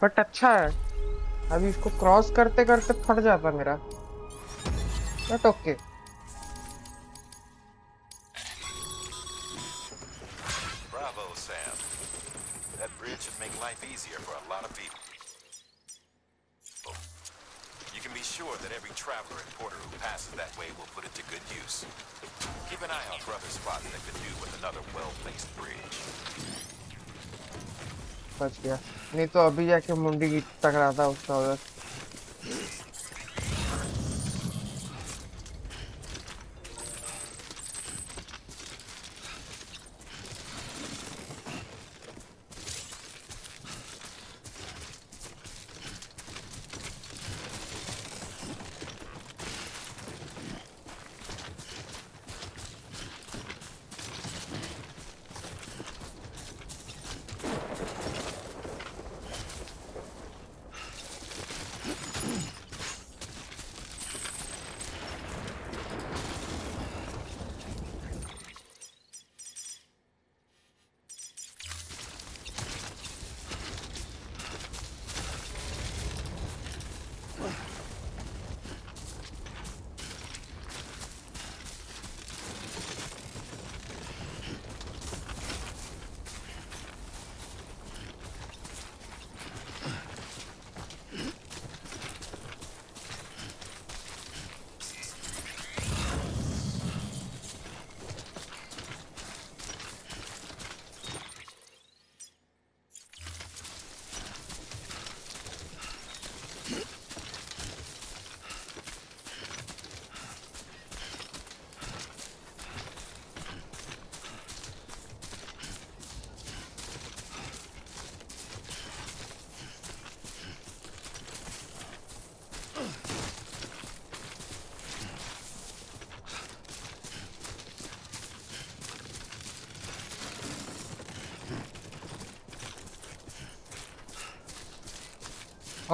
बट अच्छा है, अभी इसको क्रॉस करते करते फट जाता मेरा, but okay. Bravo, Sam. That bridge should make life easier for a lot of people. You can be sure that every traveler and porter who passes that way will put it to good use. Keep an eye out for other spots that could do with another well-placed bridge. बच गया, नहीं तो अभी जाके मुंडी टकराता उसका उधर।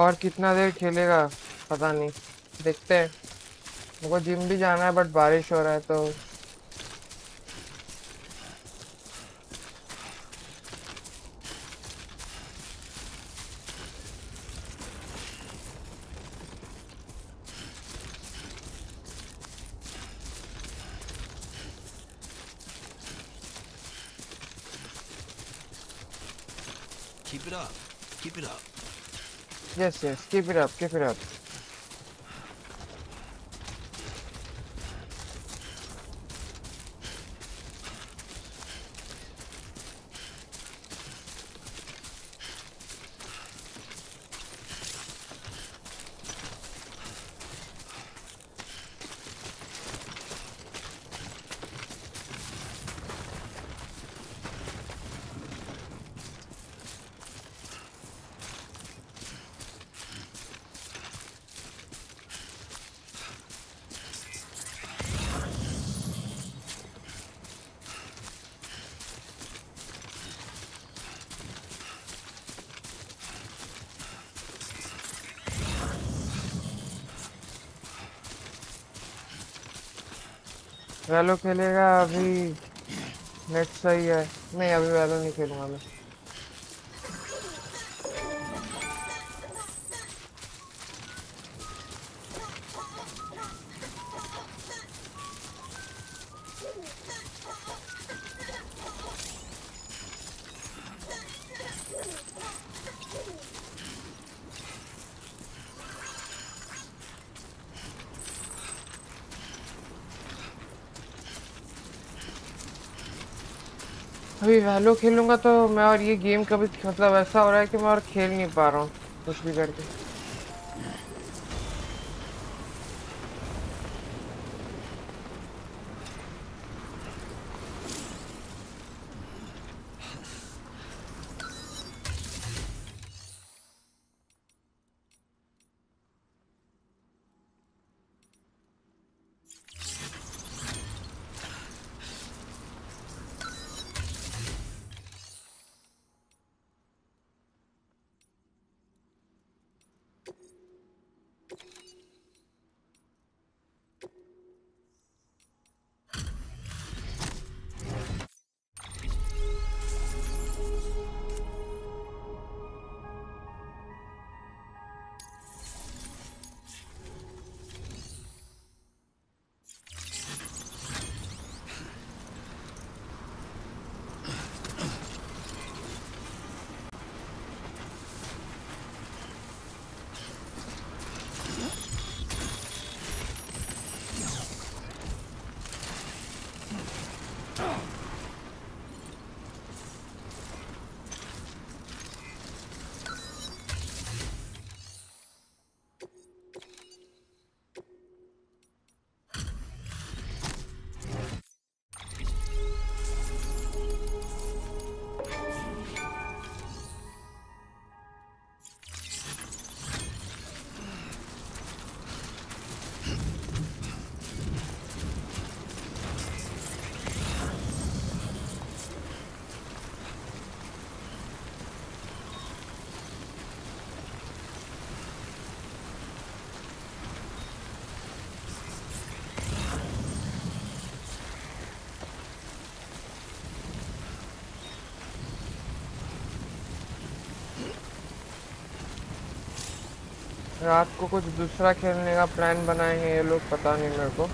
और कितना देर खेलेगा पता नहीं, देखते हैं। मेरे को जिम भी जाना है बट बारिश हो रहा है तो Keep it up. Keep it up. yes, keep it up, keep it up. वैलो खेलेगा अभी, नेट सही है। नहीं, अभी वैलो नहीं खेलूंगा मैं। अभी वैलो खेलूंगा तो मैं, और ये गेम कभी मतलब ऐसा हो रहा है कि मैं और खेल नहीं पा रहा हूँ कुछ भी करके। रात को कुछ दूसरा खेलने का प्लान बनाए हैं ये लोग, पता नहीं मेरे को।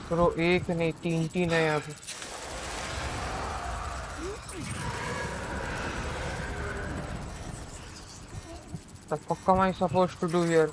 तो एक नहीं तीन तीन है यहाँ पे। The fuck am I supposed to do here?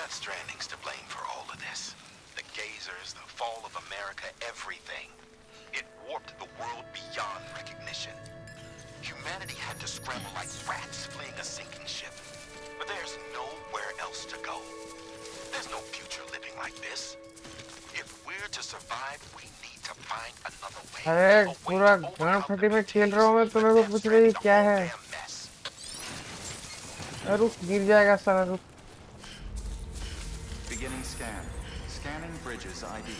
got Strandings to blame for all of this. The gazers, the fall of America, everything. It warped the world beyond recognition. Humanity had to scramble like rats fleeing a sinking ship. But there's nowhere else to go. There's no future living like this. If we're to survive, we need to find another way. अरे पूरा गांड फटी में खेल रहा हूँ मैं, तो मेरे को पूछ रही है क्या है? अरे रुक, गिर जाएगा साला, रुक. Beginning scan. Scanning bridges ID.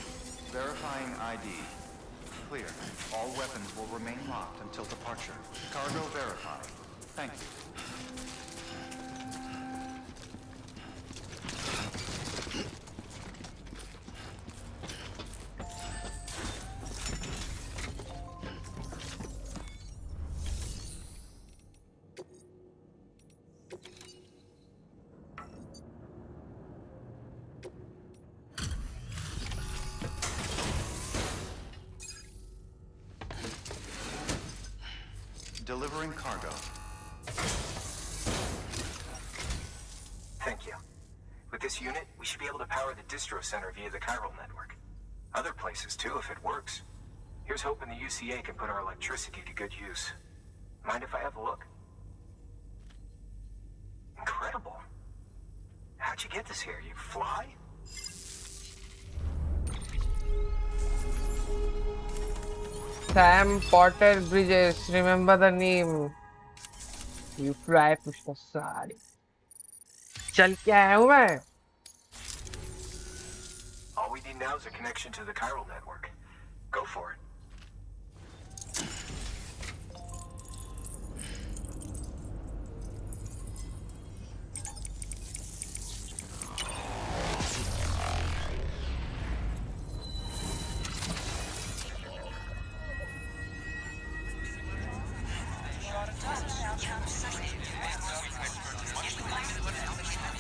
Verifying ID. Clear. All weapons will remain locked until departure. Cargo verified. Thank you. Delivering cargo. Thank you. With this unit, we should be able to power the distro center via the chiral network. Other places too, if it works. Here's hoping the UCA can put our electricity to good use. Mind if I have a look? Incredible. How'd you get this here? You fly? Sam Potter Bridges, remember the name. You fly pushka सारी. चल के आया हूँ मैं. All we need now is a connection to the chiral network. Go for it.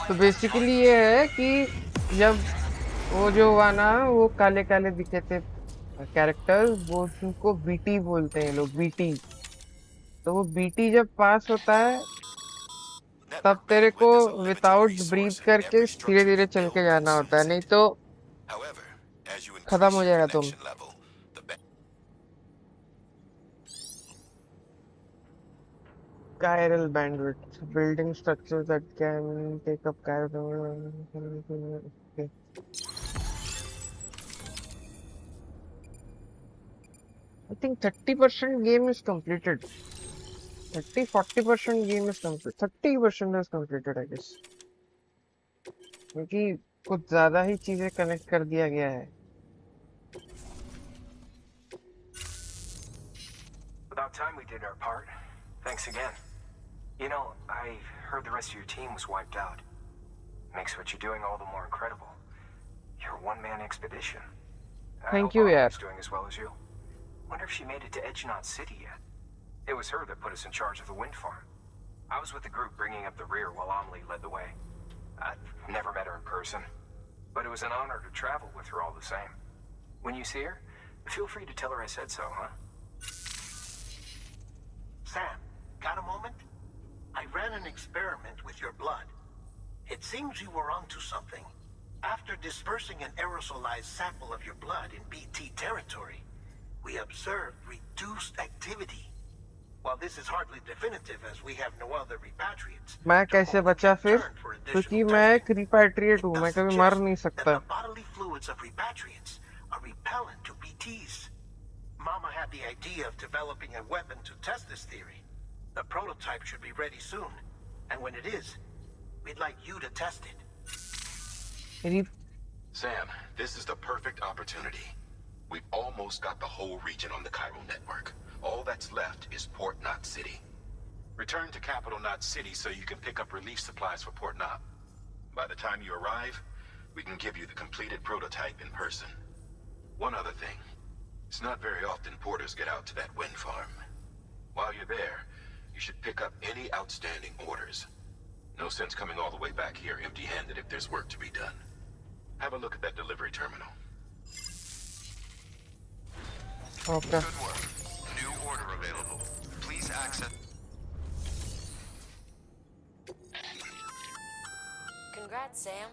तो basically ये है कि जब वो जो हुआ ना, वो काले काले दिखे थे कैरेक्टर्स, वो उनको बीटी बोलते हैं लोग, बीटी. तो वो बीटी जब पास होता है तब तेरे को विदाउट ब्रीथ करके धीरे धीरे चल के जाना होता है, नहीं तो खत्म हो जाएगा तुम. Chiral bandwidth. Building structures that can take up chiral. Okay. I think 30% game is completed. 30-40% game is completed. 30% is completed, I guess. क्योंकि कुछ ज़्यादा ही चीजें कनेक्ट कर दिया गया है. About time we did our part. Thanks again. You know, I heard the rest of your team was wiped out. Makes what you're doing all the more incredible. You're a one-man expedition. Thank you, yeah. Is doing as well as you. Wonder if she made it to Edgenot City yet. It was her that put us in charge of the wind farm. I was with the group bringing up the rear while Amelie led the way. I've never met her in person, but it was an honor to travel with her all the same. When you see her, feel free to tell her I said so, huh? Sam, got a moment? I ran an experiment with your blood. It seems you were onto something. After dispersing an aerosolized sample of your blood in BT territory, we observed reduced activity. While this is hardly definitive as we have no other repatriates, मैं कैसे बचा फिर? क्योंकि मैं एक repatriate हूँ, मैं कभी मर नहीं सकता. the bodily fluids of repatriates are repellent to BTs. Mama had the idea of developing a weapon to test this theory. The prototype should be ready soon, and when it is, we'd like you to test it. Sam, this is the perfect opportunity. We've almost got the whole region on the chiral network. All that's left is Port Knot City. Return to Capital Knot City so you can pick up relief supplies for Port Knot. By the time you arrive, we can give you the completed prototype in person. One other thing. It's not very often porters get out to that wind farm. While you're there, you should pick up any outstanding orders. No sense coming all the way back here empty-handed if there's work to be done. Have a look at that delivery terminal. Okay. Good work. New order available. Please access. Congrats, Sam.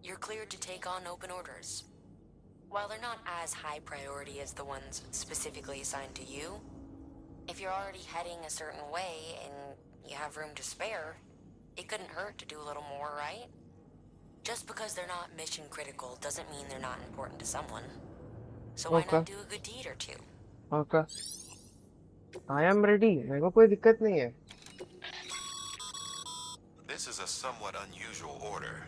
you're cleared to take on open orders. While they're not as high priority as the ones specifically assigned to you, if you're already heading a certain way and you have room to spare, it couldn't hurt to do a little more, right? Just because they're not mission critical doesn't mean they're not important to someone. So why not do a good deed or two? Okay. I am ready. मेरे को कोई दिक्कत नहीं है. This is a somewhat unusual order.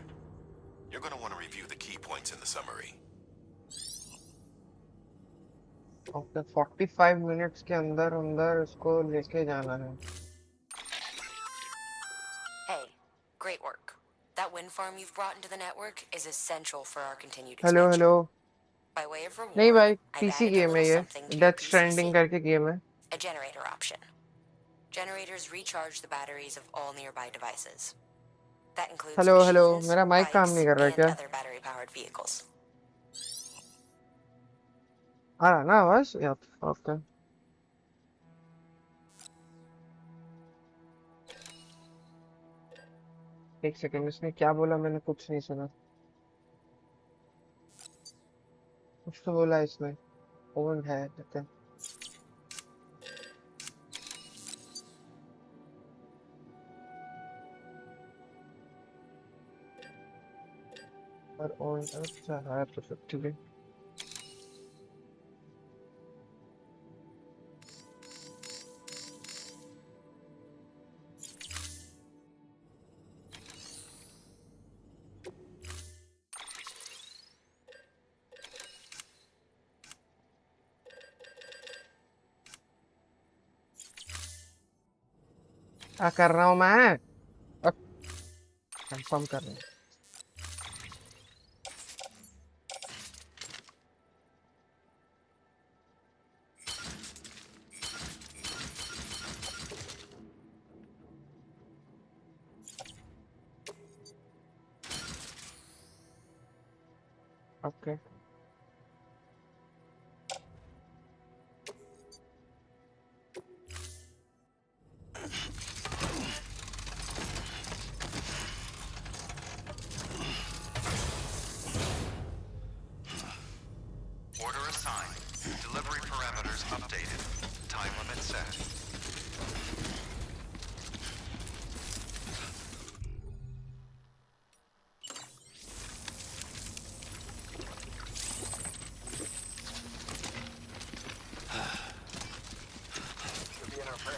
You're going to want to review the key points in the summary. Okay, 45 minutes के अंदर उसको लेके जाना है. Hey, great work. That wind farm you've brought into the network is essential for our continued Hello, expansion. hello. By way of reward, नहीं भाई, I've PC added a game है little ये. something to your Death Stranding PCC. करके game है. A generator option. Generators recharge the batteries of all nearby devices. That includes Hello. machines, मेरा mic काम bikes, नहीं कर रहा and क्या? other battery-powered vehicles. आ रहा ना आवाज? Yeah. Okay. एक सेकंड, इसने क्या बोला? मैंने कुछ नहीं सुना. कुछ तो बोला इसने. ओवन है. Okay. और ओवन अच्छा है तो सब ठीक है. क्या कर रहा हूँ मैं? कंफर्म कर रहा हूँ. Okay. Order assigned. Delivery parameters updated. Time limit set. Should be in our plan.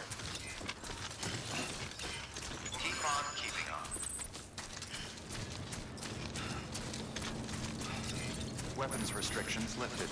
Keep on keeping on. Weapons restrictions lifted.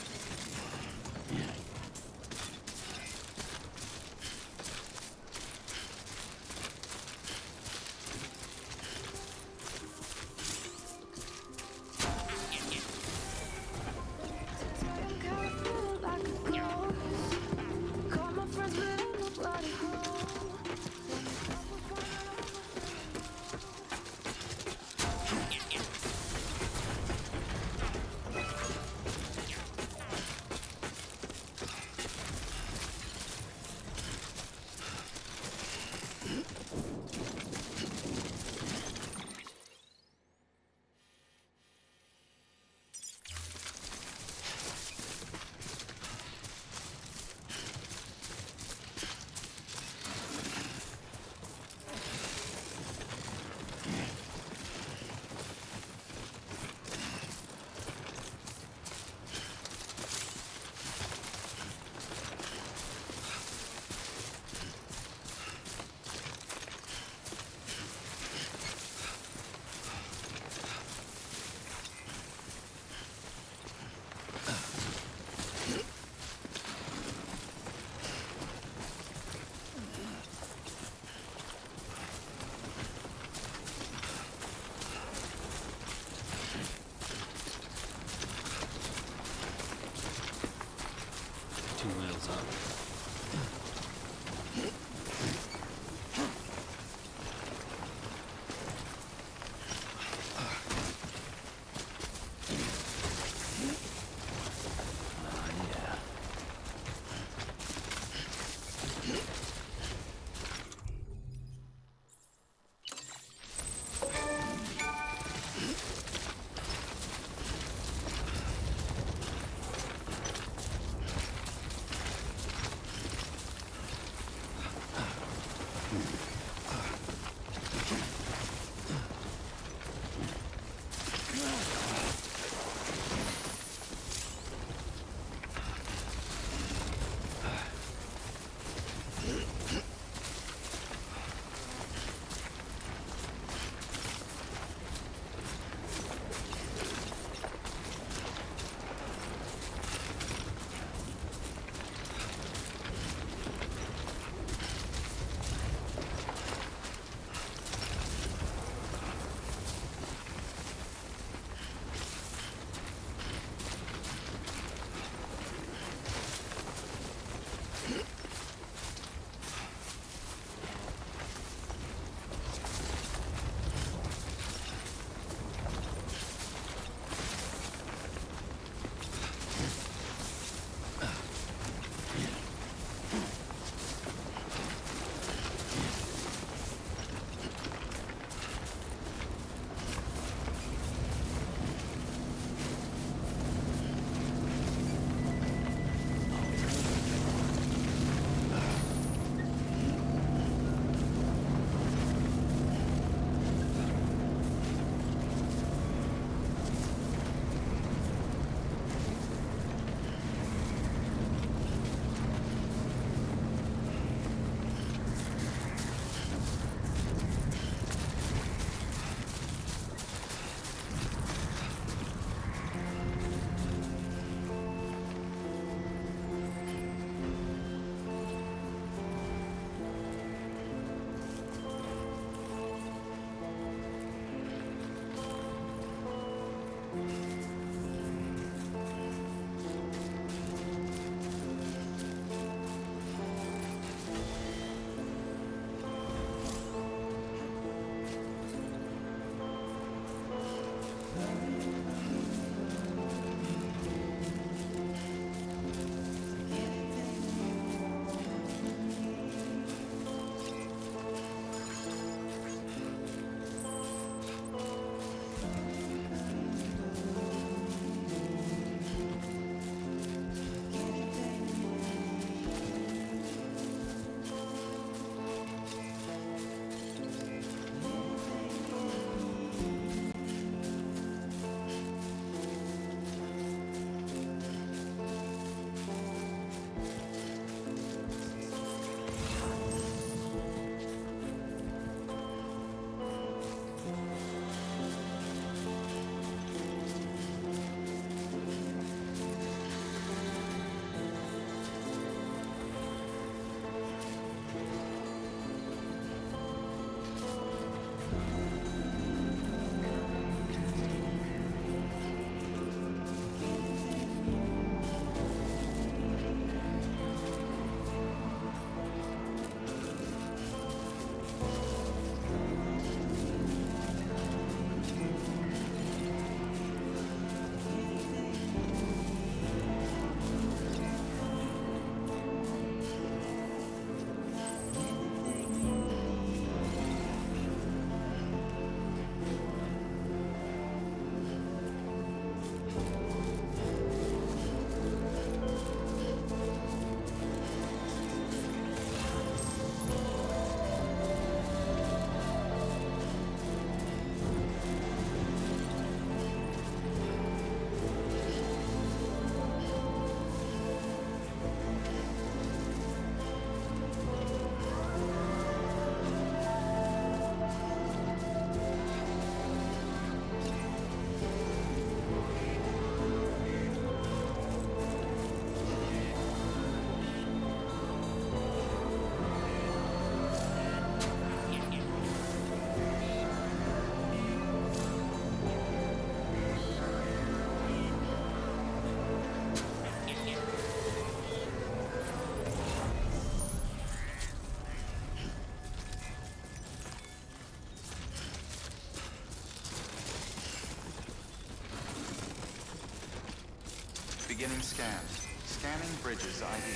Beginning scan. Scanning bridges ID.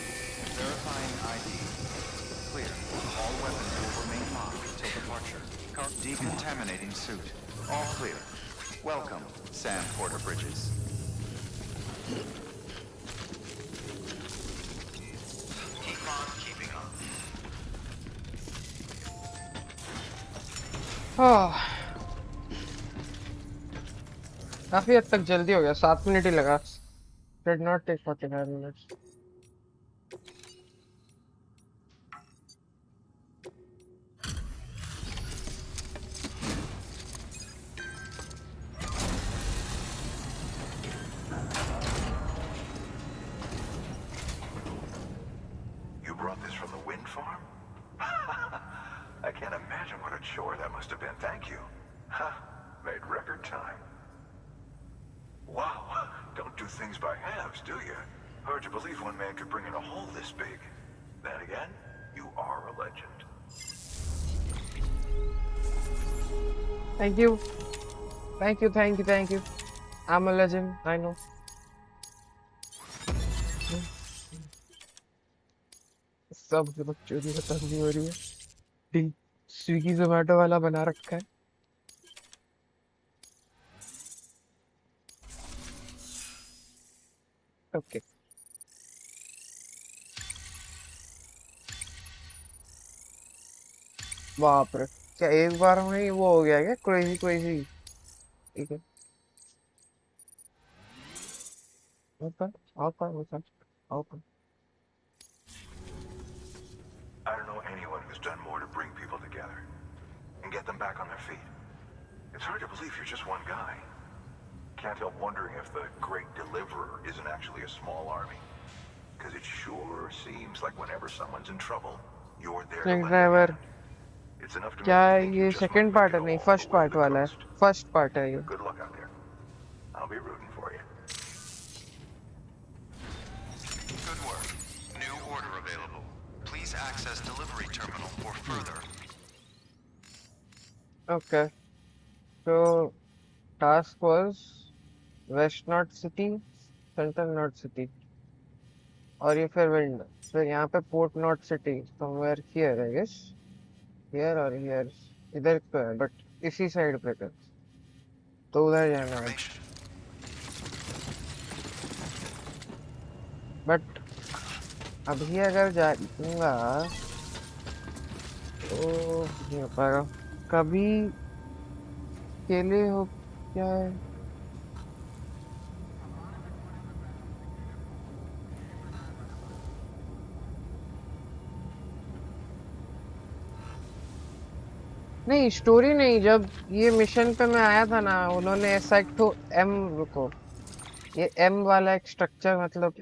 Verifying ID. Clear. All weapons will remain locked until departure. Decontaminating suit. All clear. Welcome, Sam Porter Bridges. Keep on keeping on. काफी हद तक जल्दी हो गया, 7 minute ही लगा। Did not take 45 minutes. You brought this from the wind farm? I can't imagine what a chore that must have been. Thank you. Huh. Made record time. Wow. Don't do things by halves, do you? Hard to believe one man could bring in a hole this big. Then again, you are a legend. Thank you. Thank you, thank you, thank you. I'm a legend, I know. सब चोरी खत्म हो रही है। स्विगी जोमेटो वाला बना रखा है। ओके बाप रे, क्या एक बार में ही वो हो गया क्या? Crazy crazy. ठीक है, open open open open. I don't know anyone who's done more to bring people together and get them back on their feet. It's hard to believe you're just one guy. Can't help wondering if the Great Deliverer isn't actually a small army. Because it sure seems like whenever someone's in trouble, you're there to lend a driver hand. It's enough to क्या make you है? think you ये just second might part make है? it नहीं, all first the way to part the वाला है। coast. First part है ये। Good luck out there. I'll be rooting for you. Good work. New order available. Please access delivery terminal for further. Okay, so task was West North City, Central North City, और ये फिर wind, फिर यहाँ पे port north city, somewhere here I guess, here और here, इधर तो है बट इसी साइड पे कर, तो उधर जाना है। बट अभी अगर जाऊंगा तो नहीं हो पाएगा। कभी अकेले हो क्या है? नहीं, स्टोरी नहीं, जब ये मिशन पे मैं आया था ना, उन्होंने ऐसा एक तो रुको, ये एम वाला एक स्ट्रक्चर, मतलब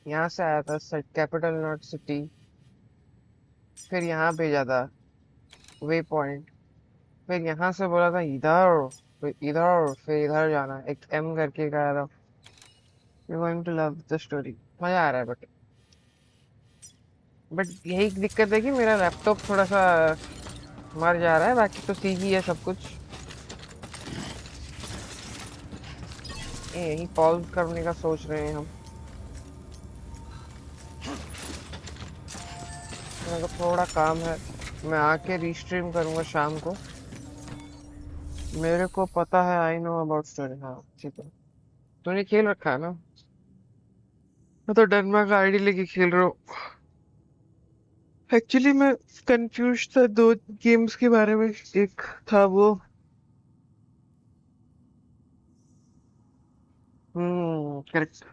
यहाँ से आया था सेट कैपिटल नॉट सिटी, फिर यहाँ भेजा था वे पॉइंट, फिर यहाँ से बोला था इधर, फिर इधर, फिर इधर जाना, एक एम करके आया था। You going to love the story, मजा आ रहा है। बट यही दिक्कत है कि मेरा लैपटॉप थोड़ा सा मर जा रहा है, बाकी तो सीख ही है सब कुछ। यही पॉज करने का सोच रहे हैं हम। मेरे को थोड़ा काम है, मैं आके रीस्ट्रीम करूंगा शाम को। मेरे को पता है, आई नो अबाउट स्टोरी। हाँ ठीक है, तूने खेल रखा है ना? मैं तो डेनमार्क आईडी लेके खेल रहा हूँ। एक्चुअली मैं कंफ्यूज था दो गेम्स के बारे में। एक था वो करेक्ट,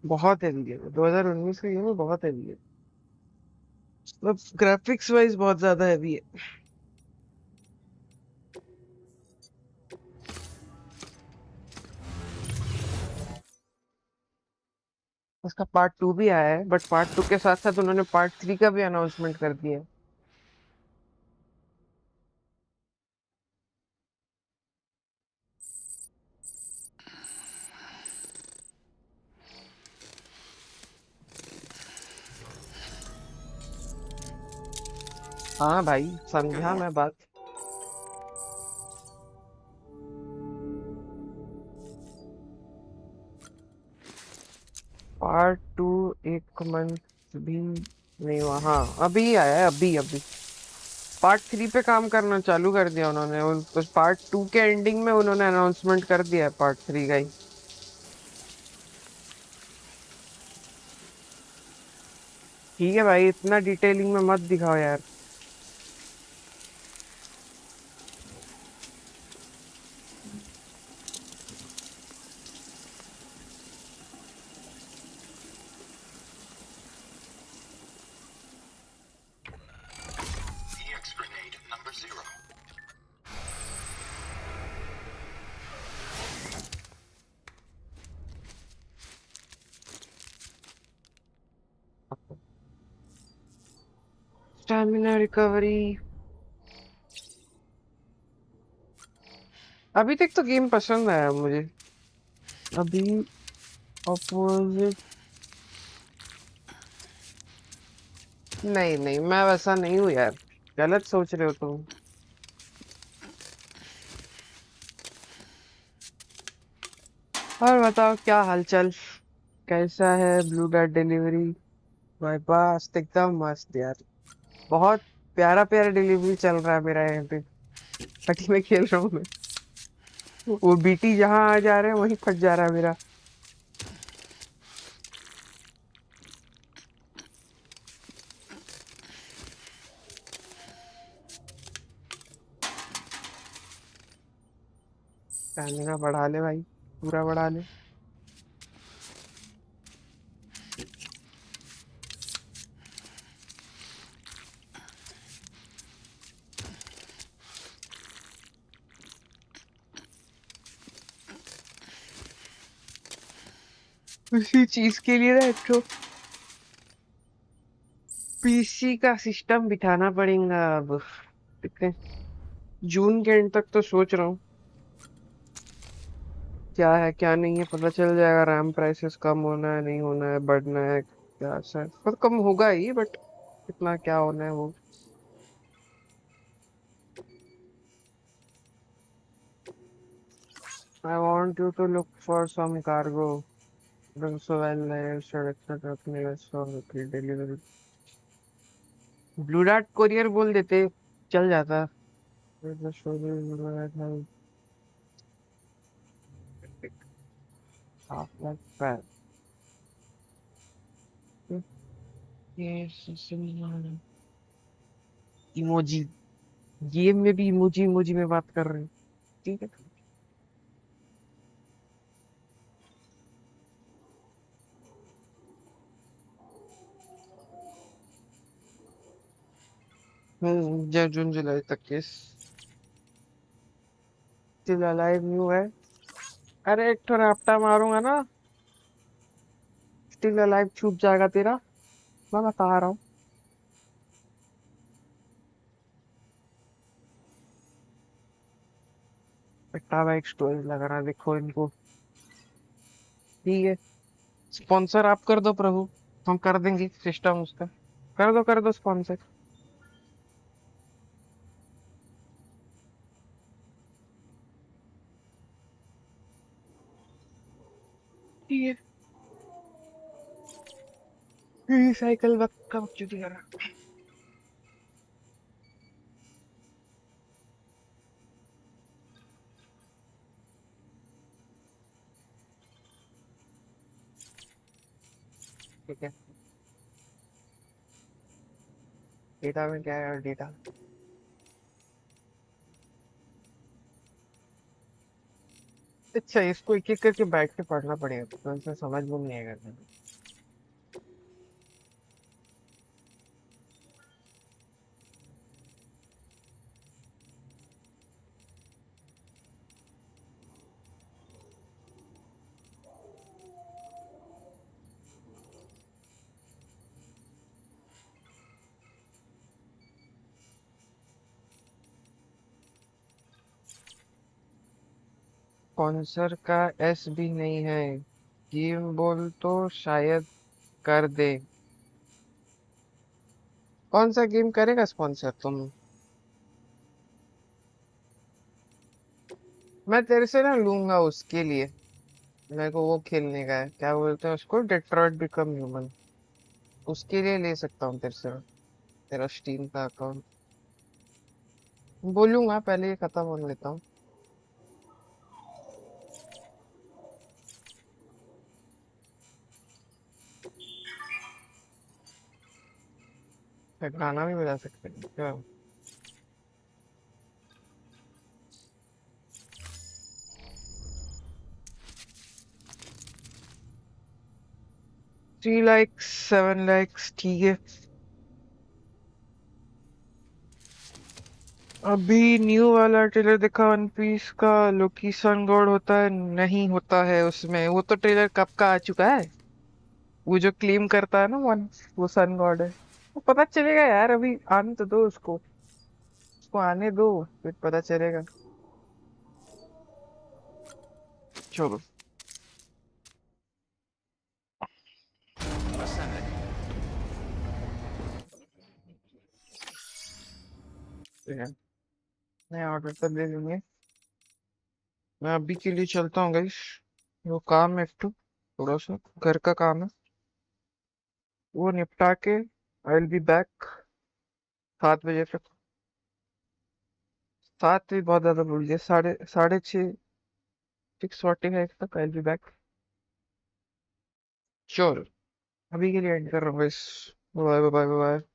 बहुत हैवी गेम है, 2019 का गेम है, बहुत हैवी है, मतलब ग्राफिक्स वाइज बहुत ज्यादा हैवी है। उसका पार्ट 2 भी आया है, बट पार्ट 2 के साथ साथ उन्होंने पार्ट 3 का भी अनाउंसमेंट कर दिया है। हाँ भाई, समझा मैं बात। पार्ट 2 1 मंथ भी नहीं हुआ। हाँ अभी आया है, अभी अभी पार्ट 3 पे काम करना चालू कर दिया उन्होंने। तो पार्ट 2 के एंडिंग में उन्होंने अनाउंसमेंट कर दिया है पार्ट 3 का ही। ठीक है भाई, इतना डिटेलिंग में मत दिखाओ यार। EX grenade number 0. Stamina recovery. अभी तक तो गेम पसंद आया मुझे। अभी अपोजिट नहीं नहीं, मैं वैसा नहीं हूँ यार, गलत सोच रहे हो तुम। और बताओ क्या हालचाल, कैसा है ब्लू डार्ट डिलीवरी? भाई बस एकदम मस्त यार, बहुत प्यारा प्यारा डिलीवरी चल रहा है मेरा यहाँ पे। फटी में खेल रहा हूँ मैं, वो बीटी जहाँ आ जा रहे हैं वहीं फट जा रहा है मेरा। स्टैमिना बढ़ा ले भाई, पूरा बढ़ा ले। उसी चीज के लिए ना एक तो पीसी का सिस्टम बिठाना पड़ेगा अब। देखते हैं, जून के एंड तक तो सोच रहा हूँ क्या है क्या नहीं है, पता चल जाएगा। रैम प्राइसेस कम होना है, नहीं होना है, बढ़ना है, क्या सर पर कम होगा ही, बट कितना क्या होना है वो। I want you to look for some cargo. So well, should expect less for delivery. Blue dart courier बोल देते, चल जाता। इमोजी, गेम में भी इमोजी इमोजी में बात कर रहे हैं। ठीक है, जून जुलाई तक के स्टिल अलाइव न्यू है। अरे एक तो रैप्टा मारूंगा ना, स्टिल अलाइव छूट जाएगा तेरा, मैं बता रहा हूँ। बेटा भाई स्टोरेज लगा रहा, देखो इनको। ठीक है, स्पॉन्सर आप कर दो प्रभु, हम कर देंगे सिस्टम उसका। कर दो स्पॉन्सर। ठीक है, रिसाइकल वक्त का बकचोदी कर रहा। ठीक है, डेटा में क्या है डेटा? अच्छा, इसको एक एक करके बैठ के पढ़ना पड़ेगा, तो इनसे समझ में नहीं आएगा। स्पॉन्सर का एस भी नहीं है, गेम बोल तो शायद कर दे। कौन सा गेम करेगा स्पॉन्सर तुम? मैं तेरे से ना लूंगा उसके लिए, मेरे को वो खेलने का है, क्या बोलते हैं उसको, डेट्रॉइट बिकम ह्यूमन। उसके लिए ले सकता हूँ तेरे से तेरा स्टीम का अकाउंट। बोलूंगा, पहले ये खत्म होने लेता हूँ। फिर गाना भी बजा सकते हैं क्या? 3 लाइक्स 7 लाइक्स, ठीक है। अभी न्यू वाला ट्रेलर देखा वन पीस का, लोकी सन गॉड होता है नहीं होता है उसमें? वो तो ट्रेलर कब का आ चुका है। वो जो क्लेम करता है ना वन, वो सन गॉड है। वो पता चलेगा यार, अभी आने तो दो उसको आने दो, फिर पता चलेगा। चलो। Ascending. ठीक है, नया ऑर्डर तब ले लेंगे। मैं अभी के लिए चलता हूँ गाइस, वो काम है एक तो, थोड़ा सा घर का काम है, वो निपटा के आई विल बी बैक 7 बजे तक। 7 भी बहुत ज्यादा बोल दिया, साढ़े साढ़े 6, 6:45 तक I will be back. Sure, अभी के लिए एंड कर रहा हूँ guys. Bye bye bye bye.